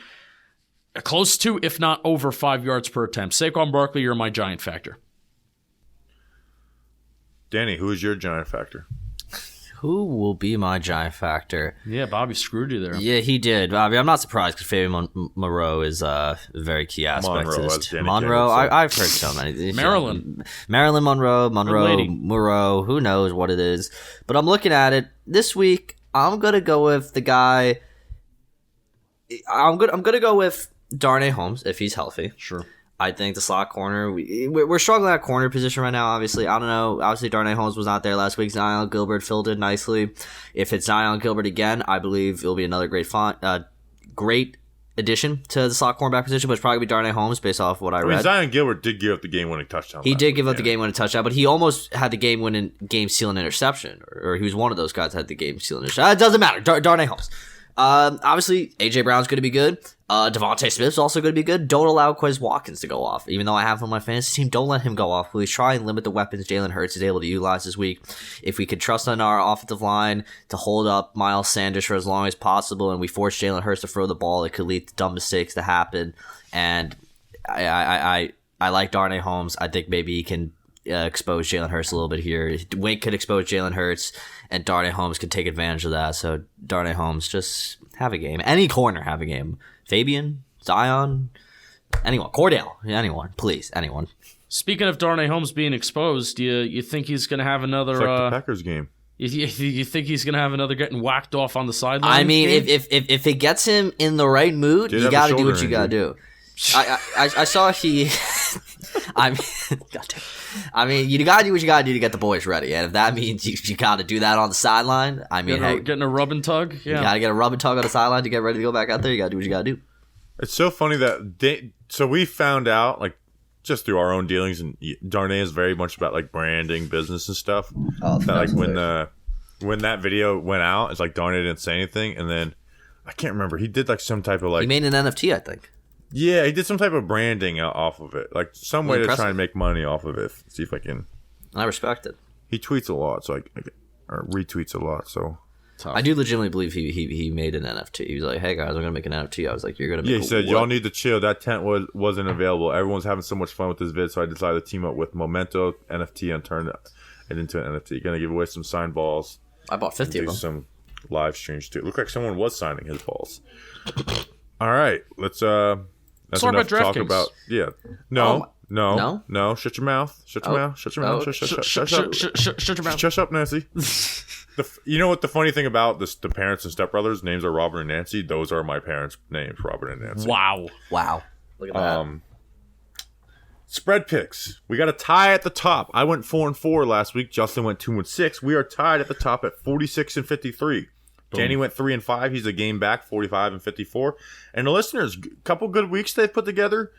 close to, if not over, 5 yards per attempt. Saquon Barkley, you're my Giant factor. Danny, who is your Giant factor? Who will be my Giant factor? Yeah, Bobby screwed you there. Yeah, he did. Bobby, I'm not surprised because Fabian Moreau is a very key aspect to this. Monroe, I've heard so many. Maryland Monroe, Moreau, who knows what it is. But I'm looking at it this week. I'm going to go with the guy. I'm going to go with Darnay Holmes if he's healthy. Sure. I think the slot corner, we're struggling at corner position right now, obviously. I don't know. Obviously, Darnay Holmes was not there last week. Zion Gilbert filled in nicely. If it's Zion Gilbert again, I believe it'll be another great addition to the slot cornerback position, but it's probably going to be Darnay Holmes based off what I read. Zion Gilbert did give up the game-winning touchdown. He did give up the game-winning touchdown, but he almost had the game-winning, game-sealing interception, or he was one of those guys that had the game-sealing interception. It doesn't matter. Darnay Holmes. Obviously, A.J. Brown's going to be good. Devontae Smith's also going to be good. Don't allow Quez Watkins to go off. Even though I have him on my fantasy team, don't let him go off. Please try and limit the weapons Jalen Hurts is able to utilize this week. If we could trust on our offensive line to hold up Miles Sanders for as long as possible, and we force Jalen Hurts to throw the ball, it could lead to dumb mistakes to happen. And I like Darnay Holmes. I think maybe he can expose Jalen Hurts a little bit here. Wink could expose Jalen Hurts, and Darnay Holmes could take advantage of that. So Darnay Holmes, just have a game. Any corner, have a game. Fabian, Zion, anyone. Cordell, anyone. Please, anyone. Speaking of Darnay Holmes being exposed, you think he's going to have another... It's like the Packers game. You think he's going to have another getting whacked off on the sideline? I mean, if it gets him in the right mood, you got to do what you got to do. I saw he... I mean, goddamn. I mean, you got to do what you got to do to get the boys ready. And if that means you got to do that on the sideline, I mean, getting a rub and tug? Yeah. You got to get a rub and tug on the sideline to get ready to go back out there. You got to do what you got to do. It's so funny that so we found out, like, just through our own dealings, and Darnay is very much about, like, branding, business and stuff. Oh, that, like, when that video went out, it's like Darnay didn't say anything, and then I can't remember. He did, like, some type of, like... He made an NFT, I think. Yeah, he did some type of branding off of it. Like, some way to try and make money off of it. See if I can... I respect it. He tweets a lot, so or retweets a lot, so... Tough. I do legitimately believe he made an NFT. He was like, hey, guys, I'm going to make an NFT. I was like, you're going to make he said, y'all need to chill. That tent wasn't available. Everyone's having so much fun with this vid, so I decided to team up with Memento NFT and turn it into an NFT. Going to give away some signed balls. I bought 50 of them. Do some live streams, too. It looked like someone was signing his balls. All right, let's... That's talk enough about to talk about. Yeah. No. Shut your mouth. Shut your mouth. Shut your mouth. Shut your mouth. Shut up, Nancy. You know what the funny thing about the parents and stepbrothers' names are Robert and Nancy? Those are my parents' names, Robert and Nancy. Wow. Look at that. Spread picks. We got a tie at the top. I went 4-4 last week. Justin went 2-6. We are tied at the top at 46 and 53. Danny went 3-5. He's a game back, 45 and 54. And the listeners, a couple good weeks they've put together.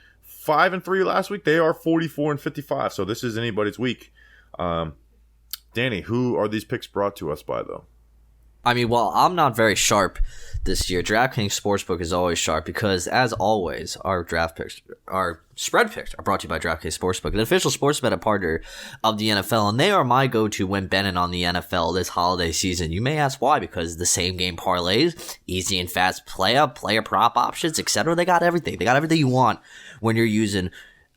5-3 last week. They are 44 and 55. So this is anybody's week. Danny, who are these picks brought to us by, though? I mean, well, I'm not very sharp this year. DraftKings Sportsbook is always sharp because, as always, our spread picks are brought to you by DraftKings Sportsbook, an official sports betting partner of the NFL, and they are my go-to when betting on the NFL this holiday season. You may ask why, because the same game parlays, easy and fast player prop options, etc. They got everything. They got everything you want when you're using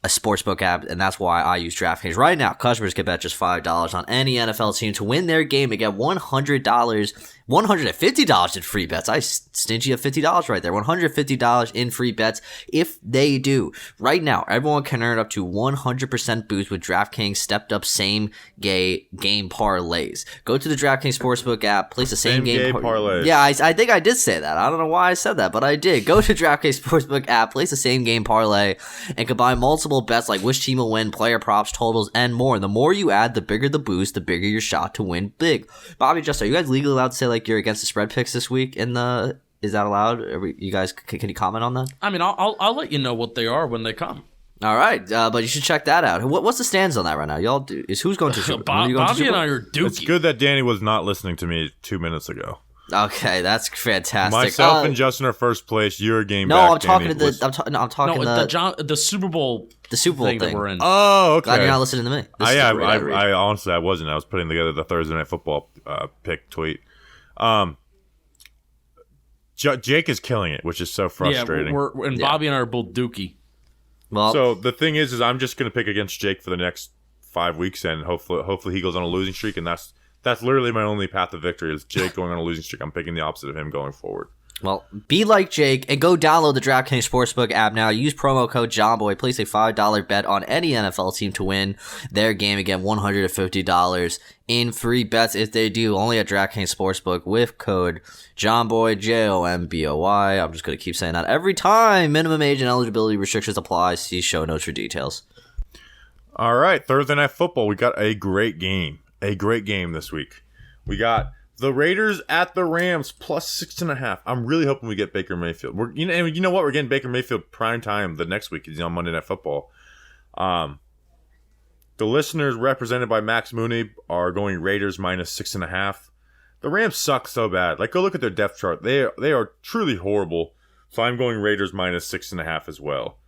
a sportsbook app, and that's why I use DraftKings. Right now, customers can bet just $5 on any NFL team to win their game and get $100 $150 in free bets. I stingy of $50 right there. $150 in free bets if they do. Right now, everyone can earn up to 100% boost with DraftKings stepped up same game parlays. Go to the DraftKings Sportsbook app, place the same game parlays. Yeah, I think I did say that. I don't know why I said that, but I did. Go to DraftKings Sportsbook app, place the same game parlay, and combine multiple bets like which team will win, player props, totals, and more. The more you add, the bigger the boost, the bigger your shot to win big. Bobby, just are you guys legally allowed to say like you're against the spread picks this week? Is that allowed? You guys, can you comment on that? I mean, I'll let you know what they are when they come. All right, but you should check that out. What's the stands on that right now? Y'all who's going to Super Bowl? Bobby and I are dookie. It's good that Danny was not listening to me 2 minutes ago. Okay, that's fantastic. Myself and Justin are first place. You're a game no, back. I'm talking Danny. I'm talking the Super Bowl. The Super Bowl thing that we're in. Oh, okay. Glad you're not listening to me. I honestly I wasn't. I was putting together the Thursday Night Football pick tweet. Jake is killing it, which is so frustrating. Yeah, Bobby and I are both dookie. Well, so the thing is I'm just going to pick against Jake for the next 5 weeks, and hopefully he goes on a losing streak, and that's literally my only path to victory is Jake going on a losing streak. I'm picking the opposite of him going forward. Well, be like Jake and go download the DraftKings Sportsbook app now. Use promo code JOHNBOY. Place a $5 bet on any NFL team to win their game. Again, $150 in free bets if they do. Only at DraftKings Sportsbook with code JOHNBOY, JOMBOY. I'm just going to keep saying that every time. Minimum age and eligibility restrictions apply. See show notes for details. All right, Thursday Night Football. We got a great game. A great game this week. We got the Raiders at the Rams plus 6.5. I'm really hoping we get Baker Mayfield. You know what? We're getting Baker Mayfield prime time the next week. He's on Monday Night Football. The listeners represented by Max Mooney are going Raiders minus 6.5. The Rams suck so bad. Like, go look at their depth chart. They are truly horrible. So I'm going Raiders minus 6.5 as well.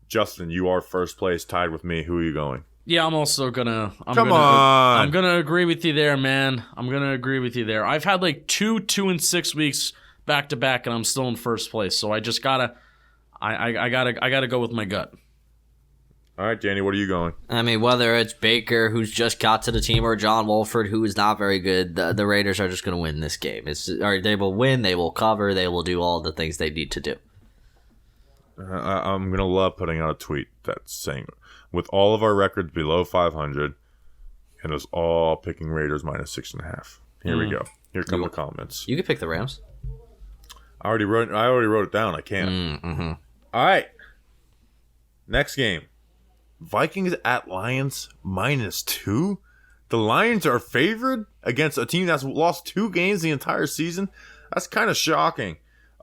Justin, you are first place, tied with me. Who are you going? Yeah, I'm also gonna. Come on. I'm gonna agree with you there, man. I'm gonna agree with you there. I've had like 2-6 weeks back to back, and I'm still in first place. So I just gotta, I gotta go with my gut. All right, Danny, what are you going? I mean, whether it's Baker, who's just got to the team, or John Wolford, who is not very good, the Raiders are just going to win this game. They will win, they will cover, they will do all the things they need to do. I'm going to love putting out a tweet that's saying, with all of our records below 500, and it was all picking Raiders minus 6.5. Here we go. Here come the comments. You could pick the Rams. I already wrote it down. I can't. Mm-hmm. All right. Next game. Vikings at Lions minus 2. The Lions are favored against a team that's lost 2 games the entire season. That's kind of shocking.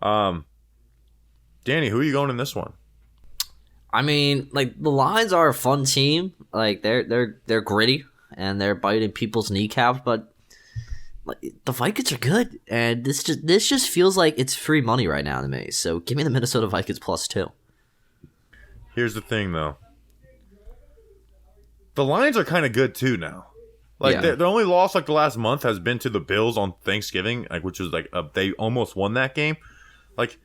Danny, who are you going in this one? I mean, like, the Lions are a fun team. Like, they're gritty and they're biting people's kneecaps, but like, the Vikings are good, and this just feels like it's free money right now to me. So give me the Minnesota Vikings plus 2. Here's the thing, though. The Lions are kind of good too now. Like, yeah. their only loss like the last month has been to the Bills on Thanksgiving, like, which was like they almost won that game. Like,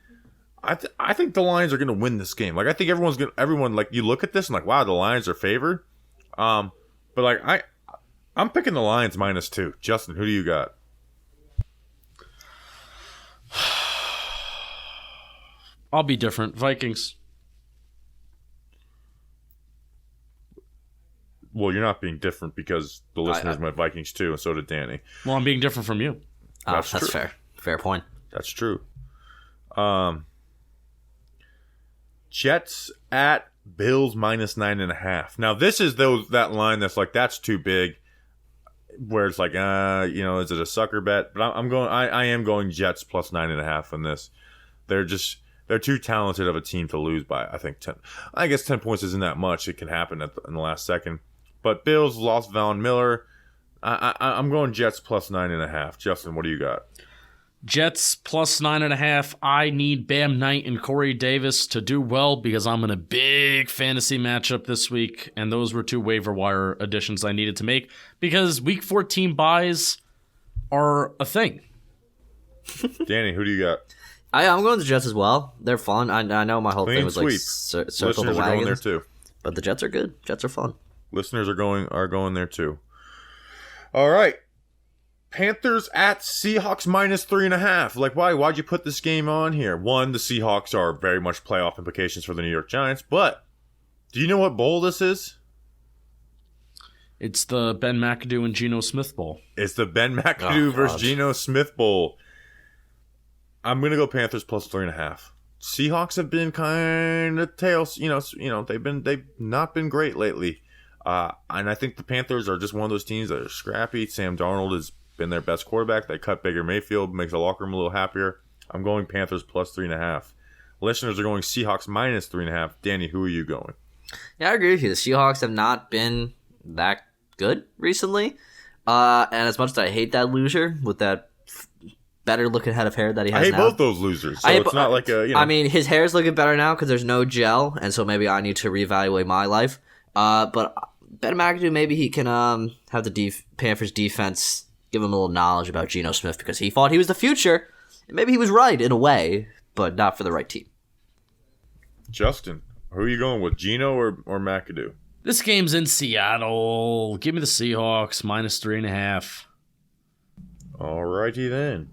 I think the Lions are going to win this game. Like, I think everyone like, you look at this and like, wow, the Lions are favored. But like I'm picking the Lions minus 2. Justin, who do you got? I'll be different. Vikings. Well, you're not being different because the listeners went Vikings too, and so did Danny. Well, I'm being different from you. That's fair. Fair point. That's true. Jets at Bills minus 9.5. Now, this is that line that's like, that's too big, where it's like, is it a sucker bet? But I am going Jets plus 9.5 on this. They're too talented of a team to lose by, I think, 10. I guess 10 points isn't that much. It can happen in the last second. But Bills lost Von Miller. I'm going Jets plus 9.5. Justin, what do you got? Jets plus 9.5. I need Bam Knight and Corey Davis to do well because I'm in a big fantasy matchup this week, and those were 2 waiver wire additions I needed to make because Week 14 buys are a thing. Danny, who do you got? I'm going to the Jets as well. They're fun. I know my whole thing was like circle the wagons. Are going there too. But the Jets are good. Jets are fun. Listeners are going there too. All right. Panthers at Seahawks -3.5. Like, why? Why'd you put this game on here? One, the Seahawks are very much playoff implications for the New York Giants, but do you know what bowl this is? It's the Ben McAdoo and Geno Smith Bowl. It's the Ben McAdoo versus Geno Smith Bowl. I'm gonna go Panthers +3.5. Seahawks have been kind of tails. They've not been great lately. And I think the Panthers are just one of those teams that are scrappy. Sam Darnold has been their best quarterback. They cut Baker Mayfield, makes the locker room a little happier. I'm going Panthers +3.5. Listeners are going Seahawks -3.5. Danny, who are you going? Yeah, I agree with you. The Seahawks have not been that good recently. And as much as I hate that loser with that better looking head of hair that he has I hate now. both those losers. So it's not like a, I mean, his hair is looking better now because there's no gel, and so maybe I need to reevaluate my life. But Ben McAdoo, maybe he can have the Panthers defense give him a little knowledge about Geno Smith because he thought he was the future. And maybe he was right in a way, but not for the right team. Justin, who are you going with, Geno or McAdoo? This game's in Seattle. Give me the Seahawks -3.5. Alrighty then.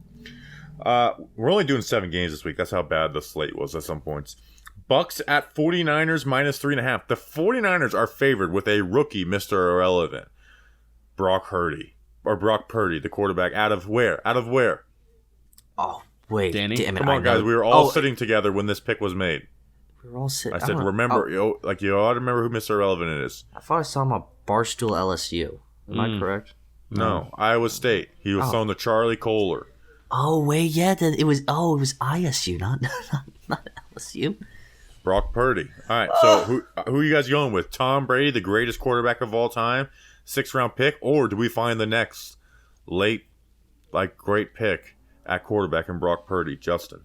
We're only doing 7 games this week. That's how bad the slate was at some points. Bucks at 49ers -3.5. The 49ers are favored with a rookie, Mr. Irrelevant. Brock Purdy, the quarterback. Out of where? Oh, wait. Danny? Damn it, Come on, guys. We were all sitting together when this pick was made. We were all sitting. I said, remember, you ought to remember who Mr. Irrelevant is. I thought I saw him on Barstool LSU. Am I correct? No, Iowa State. He was throwing to Charlie Kohler. Oh, wait, yeah. It was ISU, not LSU. Brock Purdy. All right, so who are you guys going with? Tom Brady, the greatest quarterback of all time, 6th-round pick, or do we find the next late, great pick at quarterback in Brock Purdy? Justin.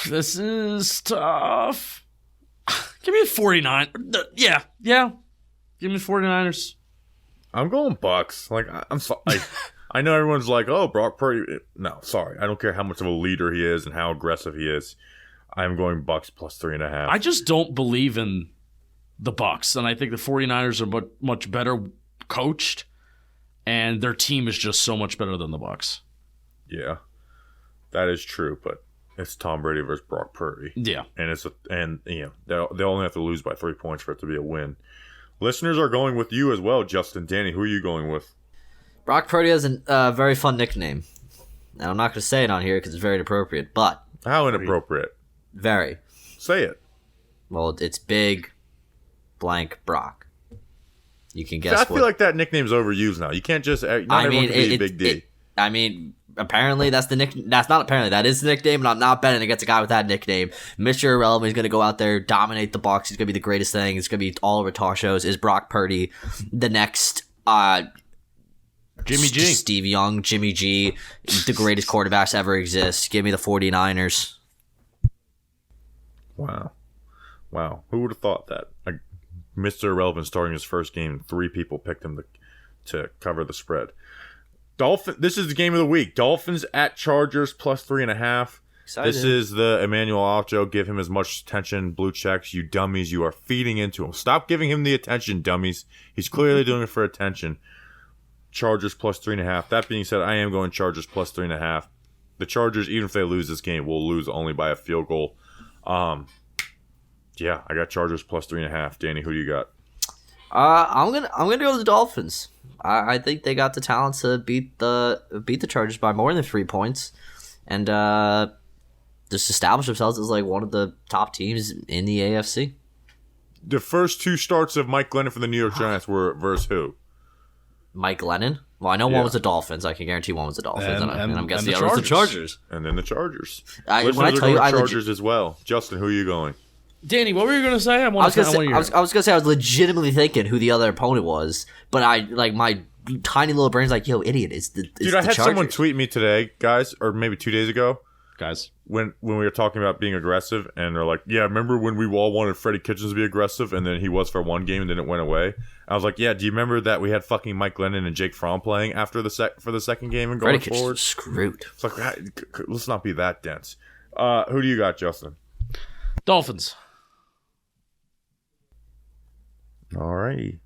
This is tough. Give me 49. Yeah. Give me 49ers. I'm going Bucks. I'm sorry. I know everyone's like, oh, Brock Purdy. No, sorry. I don't care how much of a leader he is and how aggressive he is. I'm going Bucks +3.5. I just don't believe in the Bucks, and I think the 49ers are much better coached, and their team is just so much better than the Bucks. Yeah, that is true, but it's Tom Brady versus Brock Purdy. Yeah, and they'll only have to lose by 3 points for it to be a win. Listeners are going with you as well, Justin. Danny, who are you going with? Brock Purdy has a very fun nickname. And I'm not going to say it on here because it's very inappropriate, but... How inappropriate? Very. Say it. Well, it's Big Blank Brock. You can guess I feel like that nickname's overused now. You can't just... Not everyone can be Big D. Apparently that's the nickname. That's not apparently. That is the nickname, and I'm not betting against a guy with that nickname. Mr. Irrelevant is going to go out there, dominate the Bucs. He's going to be the greatest thing. It's going to be all over talk shows. Is Brock Purdy the next... Jimmy G. Steve Young, Jimmy G, the greatest quarterbacks ever exist. Give me the 49ers. Wow. Who would have thought that? Mr. Irrelevant starting his first game, 3 people picked him to cover the spread. This is the game of the week. Dolphins at Chargers +3.5. Excited. This is the Emmanuel Ocho. Give him as much attention, blue checks, you dummies. You are feeding into him. Stop giving him the attention, dummies. He's clearly doing it for attention. Chargers +3.5. That being said, I am going Chargers +3.5. The Chargers, even if they lose this game, will lose only by a field goal. Yeah, I got Chargers +3.5. Danny, who do you got? I'm gonna go with the Dolphins. I think they got the talent to beat the Chargers by more than 3 points, and just establish themselves as one of the top teams in the AFC. The first 2 starts of Mike Glennon for the New York Giants were versus who? Mike Glennon? Well, I know one was the Dolphins. I can guarantee one was the Dolphins. And I'm guessing the other was the Chargers. And then the Chargers. When I tell you, Chargers as well. Justin, who are you going? Danny, what were you going to say? I was going to say I was legitimately thinking who the other opponent was, but my tiny little brain's like, yo, idiot, it's the Dude, I had someone tweet me today, guys, or maybe 2 days ago. Guys. When we were talking about being aggressive, and they're like, yeah, remember when we all wanted Freddie Kitchens to be aggressive, and then he was for one game, and then it went away? I was like, yeah, do you remember that we had fucking Mike Glennon and Jake Fromm playing after for the second game and going Freddie forward? Screwed. It's like, let's not be that dense. Who do you got, Justin? Dolphins. All right.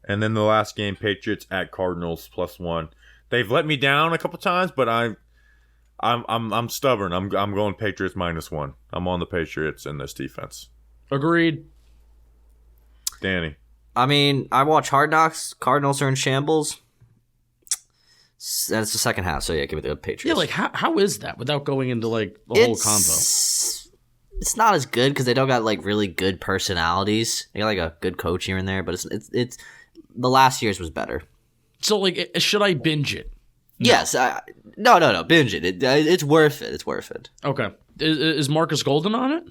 And then the last game, Patriots at Cardinals +1. They've let me down a couple times, but I'm stubborn. I'm going Patriots -1. I'm on the Patriots in this defense. Agreed. Danny. I mean, I watch Hard Knocks. Cardinals are in shambles. That's the second half, so yeah, give me the Patriots. Yeah, like how is that without going into like the whole convo? It's not as good because they don't got like really good personalities. They got like a good coach here and there, but it's the last year's was better. So like, should I binge it? Yes, no, binge it. It's worth it. It's worth it. Okay, is Marcus Golden on it?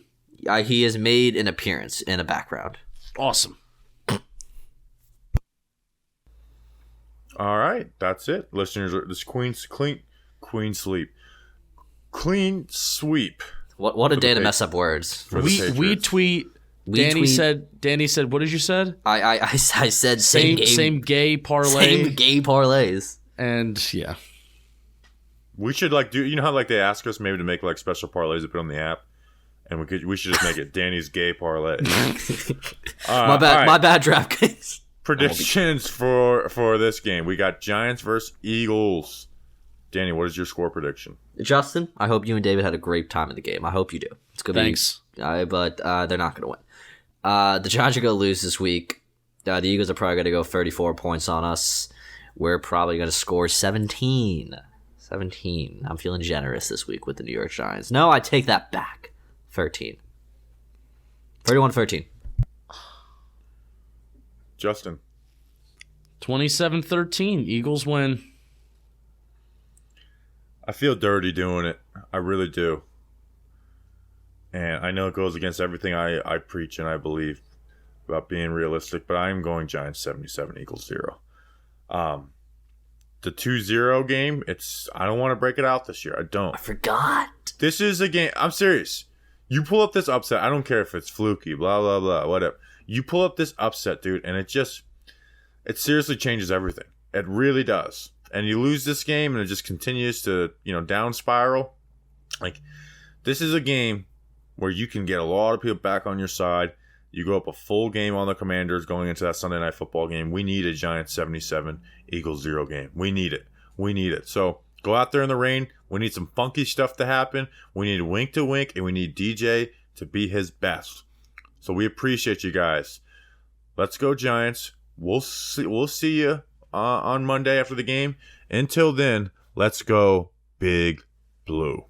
He has made an appearance in a background. Awesome. All right, that's it, listeners. This clean sweep. What a day to mess up words. We tweet. Danny said, what did you said? I said same gay parlay. Same gay parlays. And yeah. We should like do, you know how like they ask us maybe to make like special parlays to put on the app, and we should just make it Danny's gay parlay. My bad, DraftKings. Predictions for this game. We got Giants versus Eagles. Danny, what is your score prediction? Justin, I hope you and David had a great time in the game. I hope you do. It's gonna Thanks. But they're not gonna win. The Giants are gonna lose this week. The Eagles are probably gonna go 34 points on us. We're probably gonna score 17. 17. I'm feeling generous this week with the New York Giants. No, I take that back. 13. 31-13. Justin. 27-13. Eagles win. I feel dirty doing it. I really do. And I know it goes against everything I preach and I believe about being realistic, but I am going Giants 77, Eagles 0. The 2-0 game, I don't want to break it out this year. I don't. I forgot. This is a game. I'm serious. You pull up this upset. I don't care if it's fluky, blah, blah, blah, whatever. You pull up this upset, dude, and it seriously changes everything. It really does. And you lose this game, and it just continues to, down spiral. Like, this is a game where you can get a lot of people back on your side. You go up a full game on the Commanders going into that Sunday Night Football game. We need a Giants 77, Eagles 0 game. We need it. We need it. So go out there in the rain. We need some funky stuff to happen. We need Wink to Wink, and we need DJ to be his best. So we appreciate you guys. Let's go Giants. We'll see you on Monday after the game. Until then, let's go Big Blue.